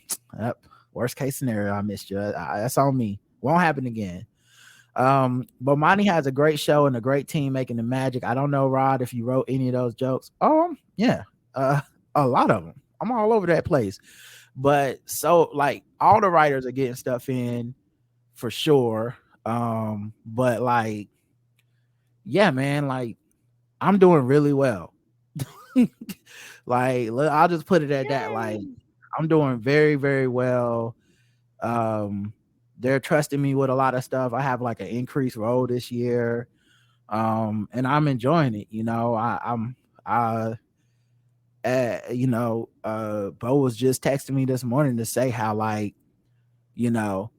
[SPEAKER 1] worst case scenario, I missed you. That's on me. Won't happen again. But Monty has a great show and a great team making the magic. I don't know, Rod, if you wrote any of those jokes. Yeah, a lot of them. I'm all over that place. But so like all the writers are getting stuff in for sure. But like, yeah, man, like I'm doing really well. Like, I'll just put it at that. Like, I'm doing very, very well. They're trusting me with a lot of stuff. I have like an increased role this year. And I'm enjoying it. Bo was just texting me this morning to say how like,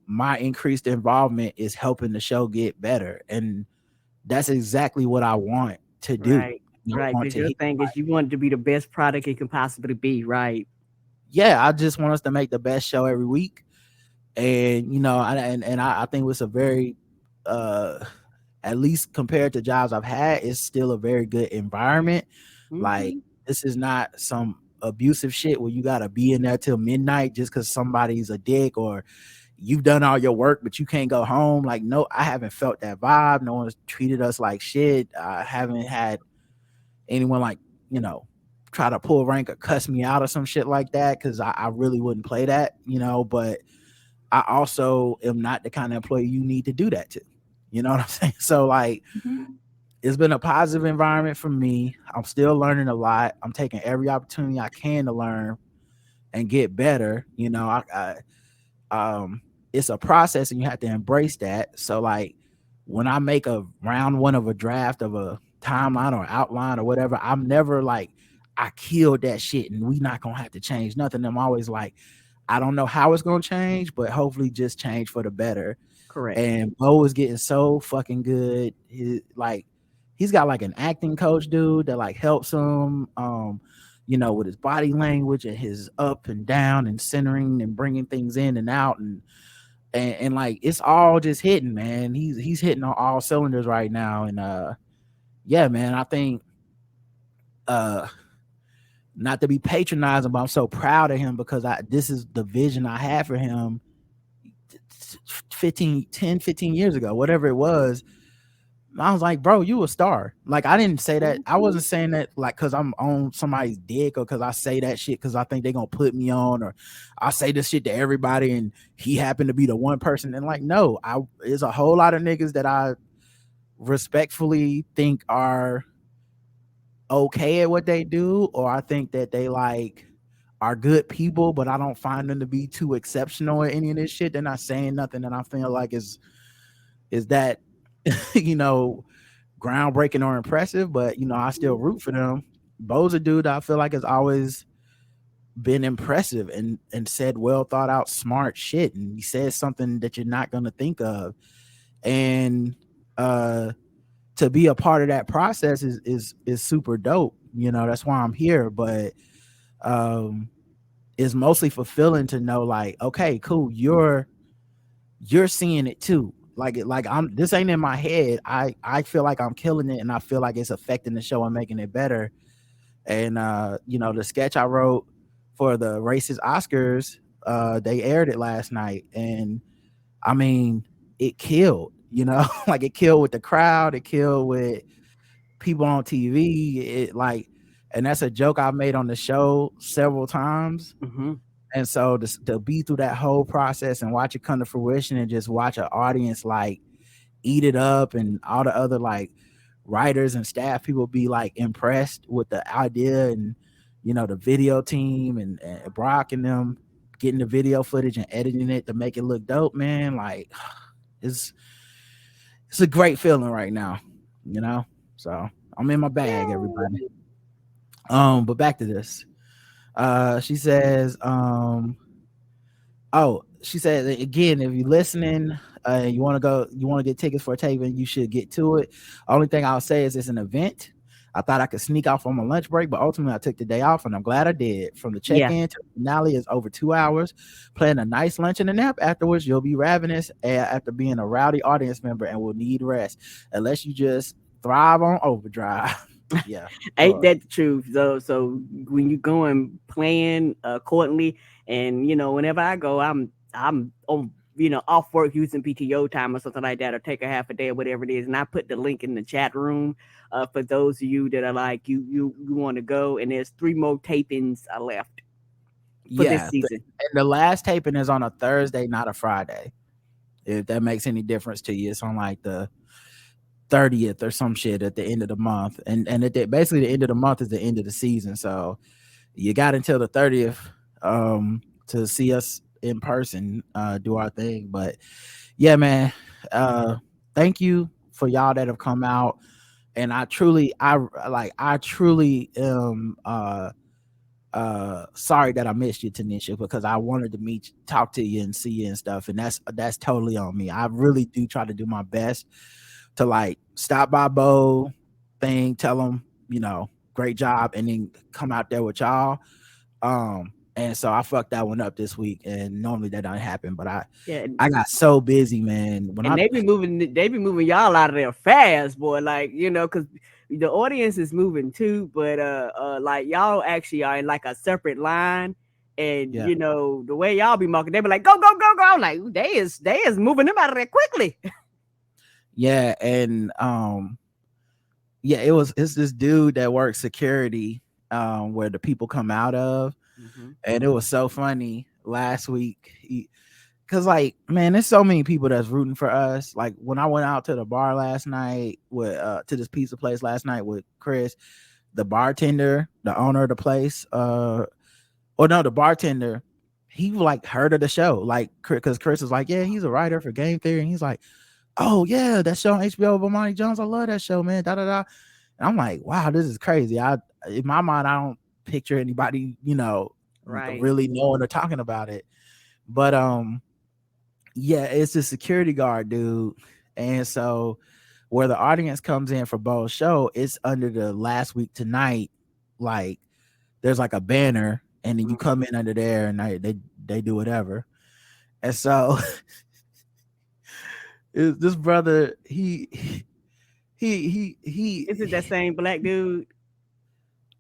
[SPEAKER 1] my increased involvement is helping the show get better. And that's exactly what I want to do.
[SPEAKER 2] Right. Because your thing is you want it to be the best product it can possibly be, right?
[SPEAKER 1] Yeah, I just want us to make the best show every week. And I think it's a very at least compared to jobs I've had, it's still a very good environment. Like, this is not some abusive shit where you gotta be in there till midnight just because somebody's a dick or you've done all your work but you can't go home. Like, no, I haven't felt that vibe. No one's treated us like shit. I haven't had anyone like try to pull rank or cuss me out or some shit like that, because I really wouldn't play that, but I also am not the kind of employee you need to do that to. You know what I'm saying? So like, it's been a positive environment for me. I'm still learning a lot. I'm taking every opportunity I can to learn and get better. You know, it's a process and you have to embrace that. So like when I make a round one of a draft of a timeline or outline or whatever, I'm never like I killed that shit and we not gonna have to change nothing. I'm always like, I don't know how it's gonna change, but hopefully just change for the better.
[SPEAKER 2] Correct.
[SPEAKER 1] And Bo is getting so fucking good. He's got like an acting coach dude that like helps him you know, with his body language and his up and down and centering and bringing things in and out and like it's all just hitting, man. He's hitting on all cylinders right now. And yeah, man, I think not to be patronizing, but I'm so proud of him because this is the vision I had for him 15 years ago, whatever it was. I was like, bro, you a star. Like, I didn't say that. I wasn't saying that like because I'm on somebody's dick or because I say that shit because I think they're gonna put me on, or I say this shit to everybody and he happened to be the one person. And like, no, there's a whole lot of niggas that I respectfully think are okay at what they do, or I think that they like are good people, but I don't find them to be too exceptional at any of this shit. They're not saying nothing that I feel like is that you know, groundbreaking or impressive, but you know, I still root for them. Bo's a dude I feel like has always been impressive and said well thought out smart shit, and he says something that you're not gonna think of. And to be a part of that process is super dope. You know, that's why I'm here. But it's mostly fulfilling to know like, okay, cool, you're seeing it too. Like I'm this ain't in my head. I feel like I'm killing it and I feel like it's affecting the show and making it better. And you know, the sketch I wrote for the racist Oscars, they aired it last night, and I mean, it killed, you know, like it killed with the crowd, it killed with people on TV. It like, and that's a joke I made on the show several times.
[SPEAKER 2] Mm-hmm.
[SPEAKER 1] And so to be through that whole process and watch it come to fruition and just watch an audience like eat it up, and all the other like writers and staff people be like impressed with the idea, and you know, the video team and Brock and them getting the video footage and editing it to make it look dope, man. Like it's a great feeling right now, you know. So I'm in my bag, everybody. But back to this. She says, she said again, if you're listening, you want to get tickets for a taping, you should get to it. Only thing I'll say is it's an event. I thought I could sneak off on my lunch break, but ultimately I took the day off, and I'm glad I did. From the check-in to the finale is over 2 hours. Plan a nice lunch and a nap afterwards. You'll be ravenous after being a rowdy audience member and will need rest, unless you just thrive on overdrive. Yeah,
[SPEAKER 2] ain't that the truth? So when you go and plan accordingly, and you know, whenever I go, I'm on, you know, off work using PTO time or something like that, or take a half a day or whatever it is, and I put the link in the chat room for those of you that are like you want to go, and there's 3 more tapings left for this season.
[SPEAKER 1] And the last taping is on a Thursday, not a Friday. If that makes any difference to you, it's on like the 30th or some shit at the end of the month, and basically the end of the month is the end of the season, so you got until the 30th to see us in person do our thing. But yeah, man, thank you for y'all that have come out, and I truly am sorry that I missed you, Tanisha, because I wanted to talk to you and see you and stuff, and that's totally on me. I really do try to do my best to like stop by Bo thing, tell them, you know, great job, and then come out there with y'all. And so I fucked that one up this week, and normally that doesn't happen, but I got so busy, man.
[SPEAKER 2] They be moving y'all out of there fast, boy. Like, you know, because the audience is moving too, but like y'all actually are in like a separate line. And you know, the way y'all be marking, they be like, go, go, go, go. I'm like, they is moving them out of there quickly.
[SPEAKER 1] Yeah, and it's this dude that works security where the people come out of, and it was so funny last week. cause like, man, there's so many people that's rooting for us. Like when I went out to the bar last night with to this pizza place last night with Chris, the bartender, the owner of the place, the bartender, he like heard of the show, like because Chris was like, yeah, he's a writer for Game Theory, and he's like, oh yeah, that show on HBO with Bomani Jones, I love that show, man. Da da da. And I'm like, wow, this is crazy. In my mind, I don't picture anybody,
[SPEAKER 2] Right.
[SPEAKER 1] really knowing or talking about it. But yeah, it's a security guard dude. And so where the audience comes in for both show, it's under the last week tonight. Like there's like a banner, and then you come in under there, and they do whatever. And so this brother, he
[SPEAKER 2] Is it that same black dude?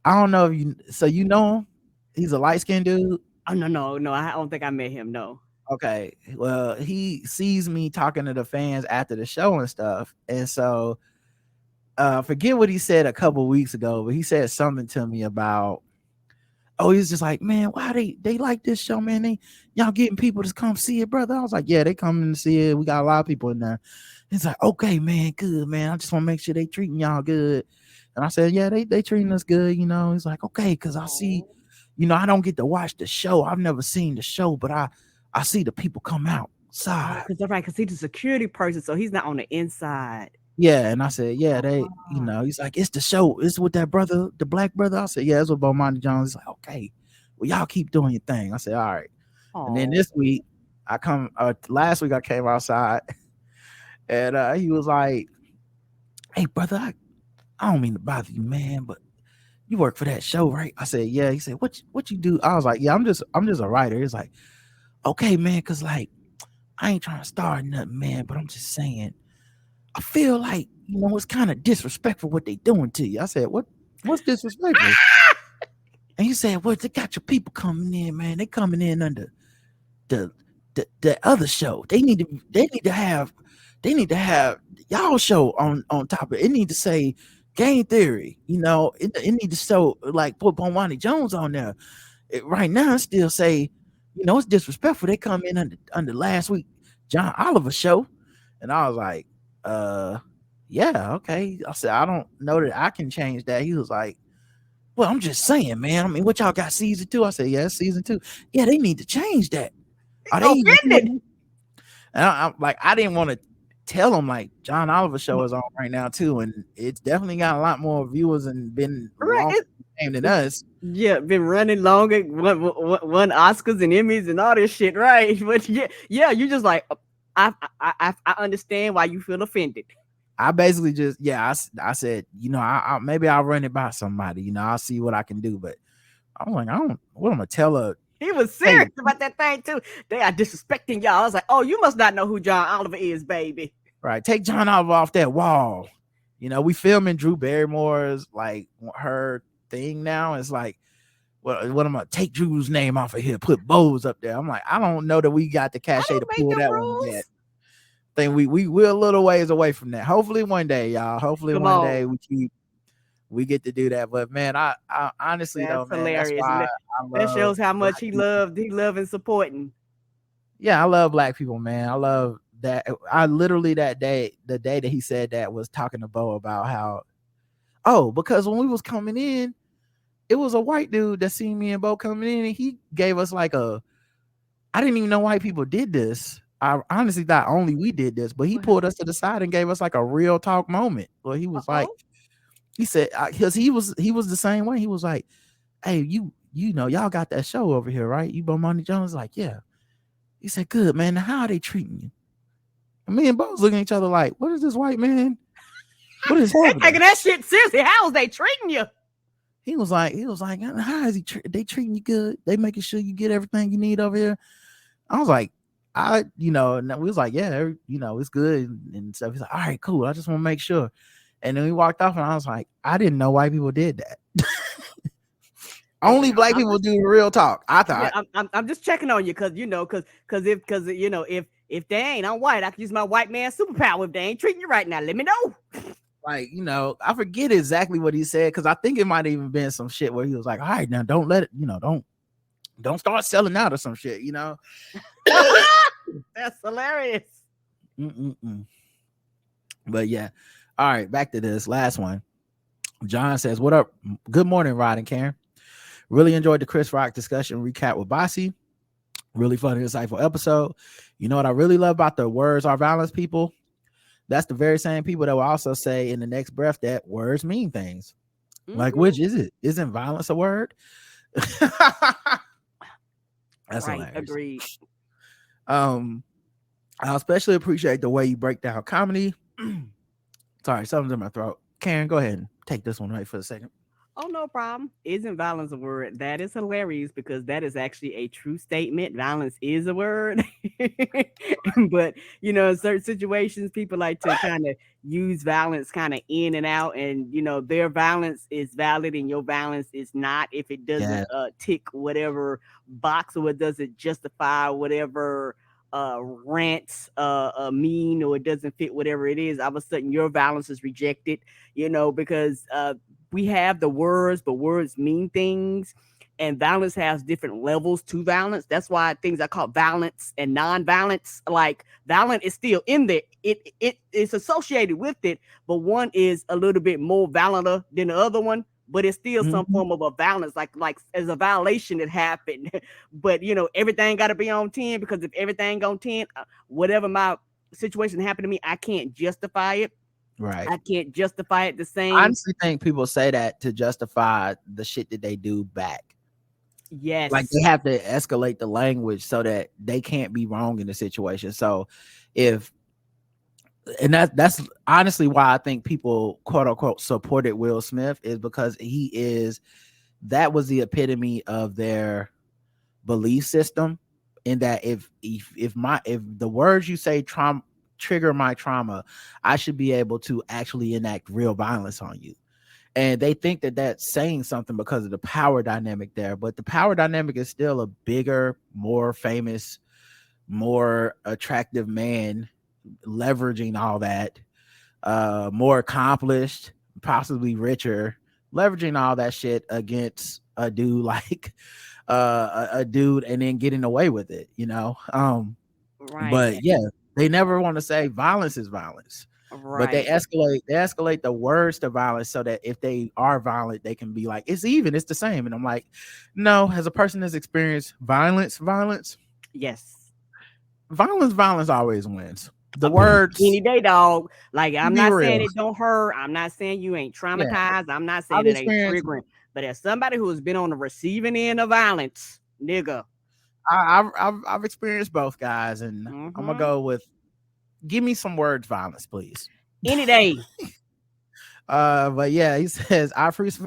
[SPEAKER 1] I don't know if you know him. He's a light-skinned dude.
[SPEAKER 2] Oh no, I don't think I met him. No.
[SPEAKER 1] Okay, well, he sees me talking to the fans after the show and stuff, and so forget what he said a couple weeks ago, but he said something to me about, oh, he's just like, man, why they like this show, man? Y'all getting people to come see it, brother. I was like, yeah, they coming to see it. We got a lot of people in there. He's like, okay, man, good, man. I just want to make sure they treating y'all good. And I said, yeah, they treating us good, He's like, okay, because I see, I don't get to watch the show. I've never seen the show, but I see the people come outside.
[SPEAKER 2] Because they're right, because he's a security person, so he's not on the inside.
[SPEAKER 1] Yeah, and I said, yeah, he's like, it's the show. It's with that brother, the black brother. I said, yeah, it's with Bomani Jones. He's like, okay, well, y'all keep doing your thing. I said, all right. And then this week, last week I came outside, and he was like, hey, brother, I don't mean to bother you, man, but you work for that show, right? I said, yeah. He said, what you do? I was like, yeah, I'm just a writer. He's like, okay, man, because like, I ain't trying to start nothing, man, but I'm just saying, I feel like, it's kind of disrespectful what they doing to you. I said, what's disrespectful? And he said, well, they got your people coming in, man. They coming in under the other show. They need to have y'all show on top of it. It need to say Game Theory, it need to show, like, put Bomani Jones on there. Right now it still say, it's disrespectful. They come in under last week John Oliver show. And I was like, yeah, okay. I said, I don't know that I can change that. He was like, well, I'm just saying, man. I mean, what y'all got, season 2? I said, yeah, season 2. Yeah, they need to change that. Are they offended? And I'm like, I didn't want to tell them, like, John Oliver show is on right now too, and it's definitely got a lot more viewers and been longer than us.
[SPEAKER 2] Yeah, been running longer, won Oscars and Emmys and all this shit, right? But yeah, you just like, I understand why you feel offended.
[SPEAKER 1] I basically just, I said, I maybe I'll run it by somebody, I'll see what I can do. But I'm like, what am I gonna tell her?
[SPEAKER 2] He was serious about that thing too. They are disrespecting y'all. I was like, oh, you must not know who John Oliver is, baby.
[SPEAKER 1] Right, take John Oliver off that wall. We filming Drew Barrymore's, like, her thing now. It's like, what am I gonna take Drew's name off of here? Put Bose up there. I'm like, I don't know that we got the cachet to pull that one yet. Think we're a little ways away from that. Hopefully one day, y'all. Hopefully one day we get to do that. But man, I honestly
[SPEAKER 2] that's
[SPEAKER 1] though, man,
[SPEAKER 2] hilarious.
[SPEAKER 1] That's why
[SPEAKER 2] that shows how much he loved and supporting.
[SPEAKER 1] Yeah, I love black people, man. I love that. I literally the day that he said that was talking to Bo about how, because when we was coming in, it was a white dude that seen me and Bo coming in, and he gave us like I didn't even know white people did this. I honestly thought only we did this, but he pulled us to the side and gave us like a real talk moment. Well, he was like, he said, because he was the same way. He was like, hey, y'all got that show over here, right? You Bomani Jones? Like, yeah. He said, good, man. Now, how are they treating you? And me and Bo was looking at each other like, what is this white man? What is happening?
[SPEAKER 2] Taking that shit seriously. How is they treating you?
[SPEAKER 1] He was like, how is they treating you good? They making sure you get everything you need over here. I was like, and we was like, yeah, it's good and stuff. He's like, all right, cool. I just want to make sure. And then we walked off, and I was like, I didn't know white people did that. Only black people do real talk. I thought.
[SPEAKER 2] Yeah, I'm just checking on you because if they ain't, I'm white. I can use my white man superpower. If they ain't treating you right now, let me know.
[SPEAKER 1] Like, I forget exactly what he said, because I think it might have even been some shit where he was like, all right, now don't let it, don't start selling out or some shit,
[SPEAKER 2] That's hilarious.
[SPEAKER 1] Mm-mm-mm. But yeah. All right, back to this last one. John says, "What up? Good morning, Rod and Karen. Really enjoyed the Chris Rock discussion recap with Bossy. Really funny, insightful episode. You know what I really love about the words are violence people? That's the very same people that will also say in the next breath that words mean things. Like,
[SPEAKER 2] Mhm.
[SPEAKER 1] which is it? Isn't violence a word?" That's
[SPEAKER 2] Right.
[SPEAKER 1] hilarious.
[SPEAKER 2] Agreed.
[SPEAKER 1] I especially appreciate the way you break down comedy. Sorry, something's in my throat. Karen, go ahead and take this one right for a second.
[SPEAKER 2] Oh, no problem. Isn't violence a word? That is hilarious because that is actually a true statement. Violence is a word. But, in certain situations, people like to kind of use violence kind of in and out. And, their violence is valid and your violence is not if it
[SPEAKER 1] Yeah,
[SPEAKER 2] doesn't tick whatever box or it doesn't justify whatever rants mean or it doesn't fit whatever it is. All of a sudden, your violence is rejected, because we have the words, but words mean things. And violence has different levels to violence. That's why things are called violence and non-violence. Like violent is still in there. It's associated with it, but one is a little bit more violent than the other one. But it's still some
[SPEAKER 1] Mhm.
[SPEAKER 2] form of a violence, like as a violation that happened. But everything got to be on 10 because if everything on 10, whatever my situation happened to me, I can't justify it.
[SPEAKER 1] Right.
[SPEAKER 2] I can't justify it the
[SPEAKER 1] I
[SPEAKER 2] same.
[SPEAKER 1] honestly think people say that to justify the shit that they do back. Like
[SPEAKER 2] Yes.
[SPEAKER 1] they have to escalate the language so that they can't be wrong in the situation. So if and that's honestly why I think people quote unquote supported Will Smith is because that was the epitome of their belief system. In that if the words you say trigger my trauma, I should be able to actually enact real violence on you. And they think that that's saying something because of the power dynamic there, but the power dynamic is still a bigger, more famous, more attractive man leveraging all that, more accomplished, possibly richer, leveraging all that shit against a dude like a dude and then getting away with it.
[SPEAKER 2] Right.
[SPEAKER 1] But yeah, they never want to say violence is violence, but they
[SPEAKER 2] Right.
[SPEAKER 1] escalate the words to violence so that if they are violent, they can be like, it's even, it's the same. And I'm like, no, as a person that's experienced violence,
[SPEAKER 2] Yes.
[SPEAKER 1] violence always wins. The words,
[SPEAKER 2] Any day, dog. Like I'm
[SPEAKER 1] be
[SPEAKER 2] not
[SPEAKER 1] real.
[SPEAKER 2] saying it don't hurt. I'm not saying you ain't
[SPEAKER 1] Yeah,
[SPEAKER 2] traumatized. I'm not
[SPEAKER 1] I've
[SPEAKER 2] saying it ain't
[SPEAKER 1] experienced
[SPEAKER 2] triggering. But as somebody who has been on the receiving end of violence, nigga.
[SPEAKER 1] I've experienced both, guys, and I'm gonna
[SPEAKER 2] Mm-hmm.
[SPEAKER 1] go with give me some words violence, please.
[SPEAKER 2] Any day.
[SPEAKER 1] But yeah, he says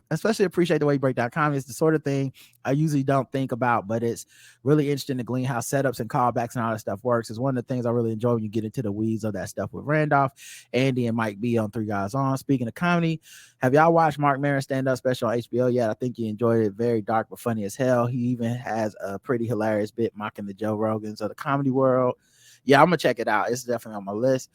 [SPEAKER 1] especially appreciate the way you break down comedy. It's the sort of thing I usually don't think about, but it's really interesting to glean how setups and callbacks and all that stuff works. It's one of the things I really enjoy when you get into the weeds of that stuff with Randolph, Andy, and Mike B on Three Guys On. Speaking of comedy, have y'all watched Mark Maron stand-up special on HBO yet? I think you enjoyed it. Very dark but funny as hell. He even has a pretty hilarious bit mocking the Joe Rogans of the comedy world. Yeah, I'm gonna check it out. It's definitely on my list.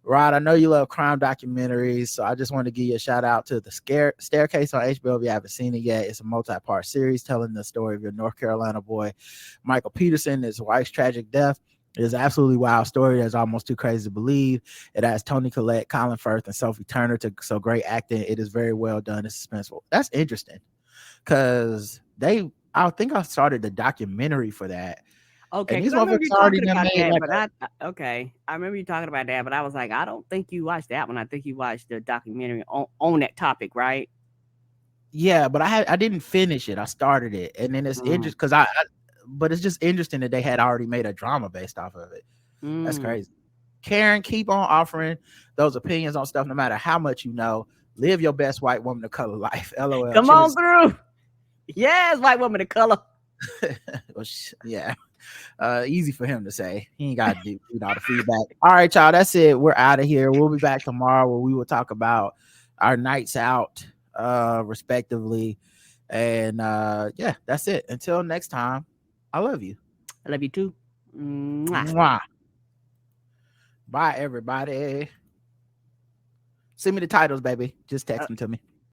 [SPEAKER 1] Rod, I know you love crime documentaries, so I just want to give you a shout out to the Staircase on HBO. If you haven't seen it yet, it's a multi-part series telling the story of your North Carolina boy, Michael Peterson, and his wife's tragic death. It is absolutely wild story that's almost too crazy to believe. It has Tony Collette, Colin Firth, and Sophie Turner so great acting. It is very well done. It's suspenseful. That's interesting because I think I started the documentary for that.
[SPEAKER 2] Okay,
[SPEAKER 1] And
[SPEAKER 2] because
[SPEAKER 1] these
[SPEAKER 2] I remember
[SPEAKER 1] motherfuckers
[SPEAKER 2] you
[SPEAKER 1] already
[SPEAKER 2] talking
[SPEAKER 1] done
[SPEAKER 2] about
[SPEAKER 1] made
[SPEAKER 2] that,
[SPEAKER 1] like
[SPEAKER 2] but I remember you talking about that, but I was like, I don't think you watched that one. I think you watched the documentary on that topic, right?
[SPEAKER 1] yeah, but I didn't finish it. I started it, and then it's
[SPEAKER 2] Mm.
[SPEAKER 1] interesting because but it's just interesting that they had already made a drama based off of it. That's
[SPEAKER 2] Mm.
[SPEAKER 1] crazy. Karen, keep on offering those opinions on stuff, no matter how much you know. Live your best white woman of color life. LOL.
[SPEAKER 2] Come on through. Yes, white woman of color.
[SPEAKER 1] Yeah. Easy for him to say. He ain't got to do all the feedback. All right, y'all. That's it. We're out of here. We'll be back tomorrow where we will talk about our nights out, respectively. And yeah, that's it. Until next time, I love you.
[SPEAKER 2] I love you too. Mwah.
[SPEAKER 1] Mwah. Bye, everybody. Send me the titles, baby. Just text them to me.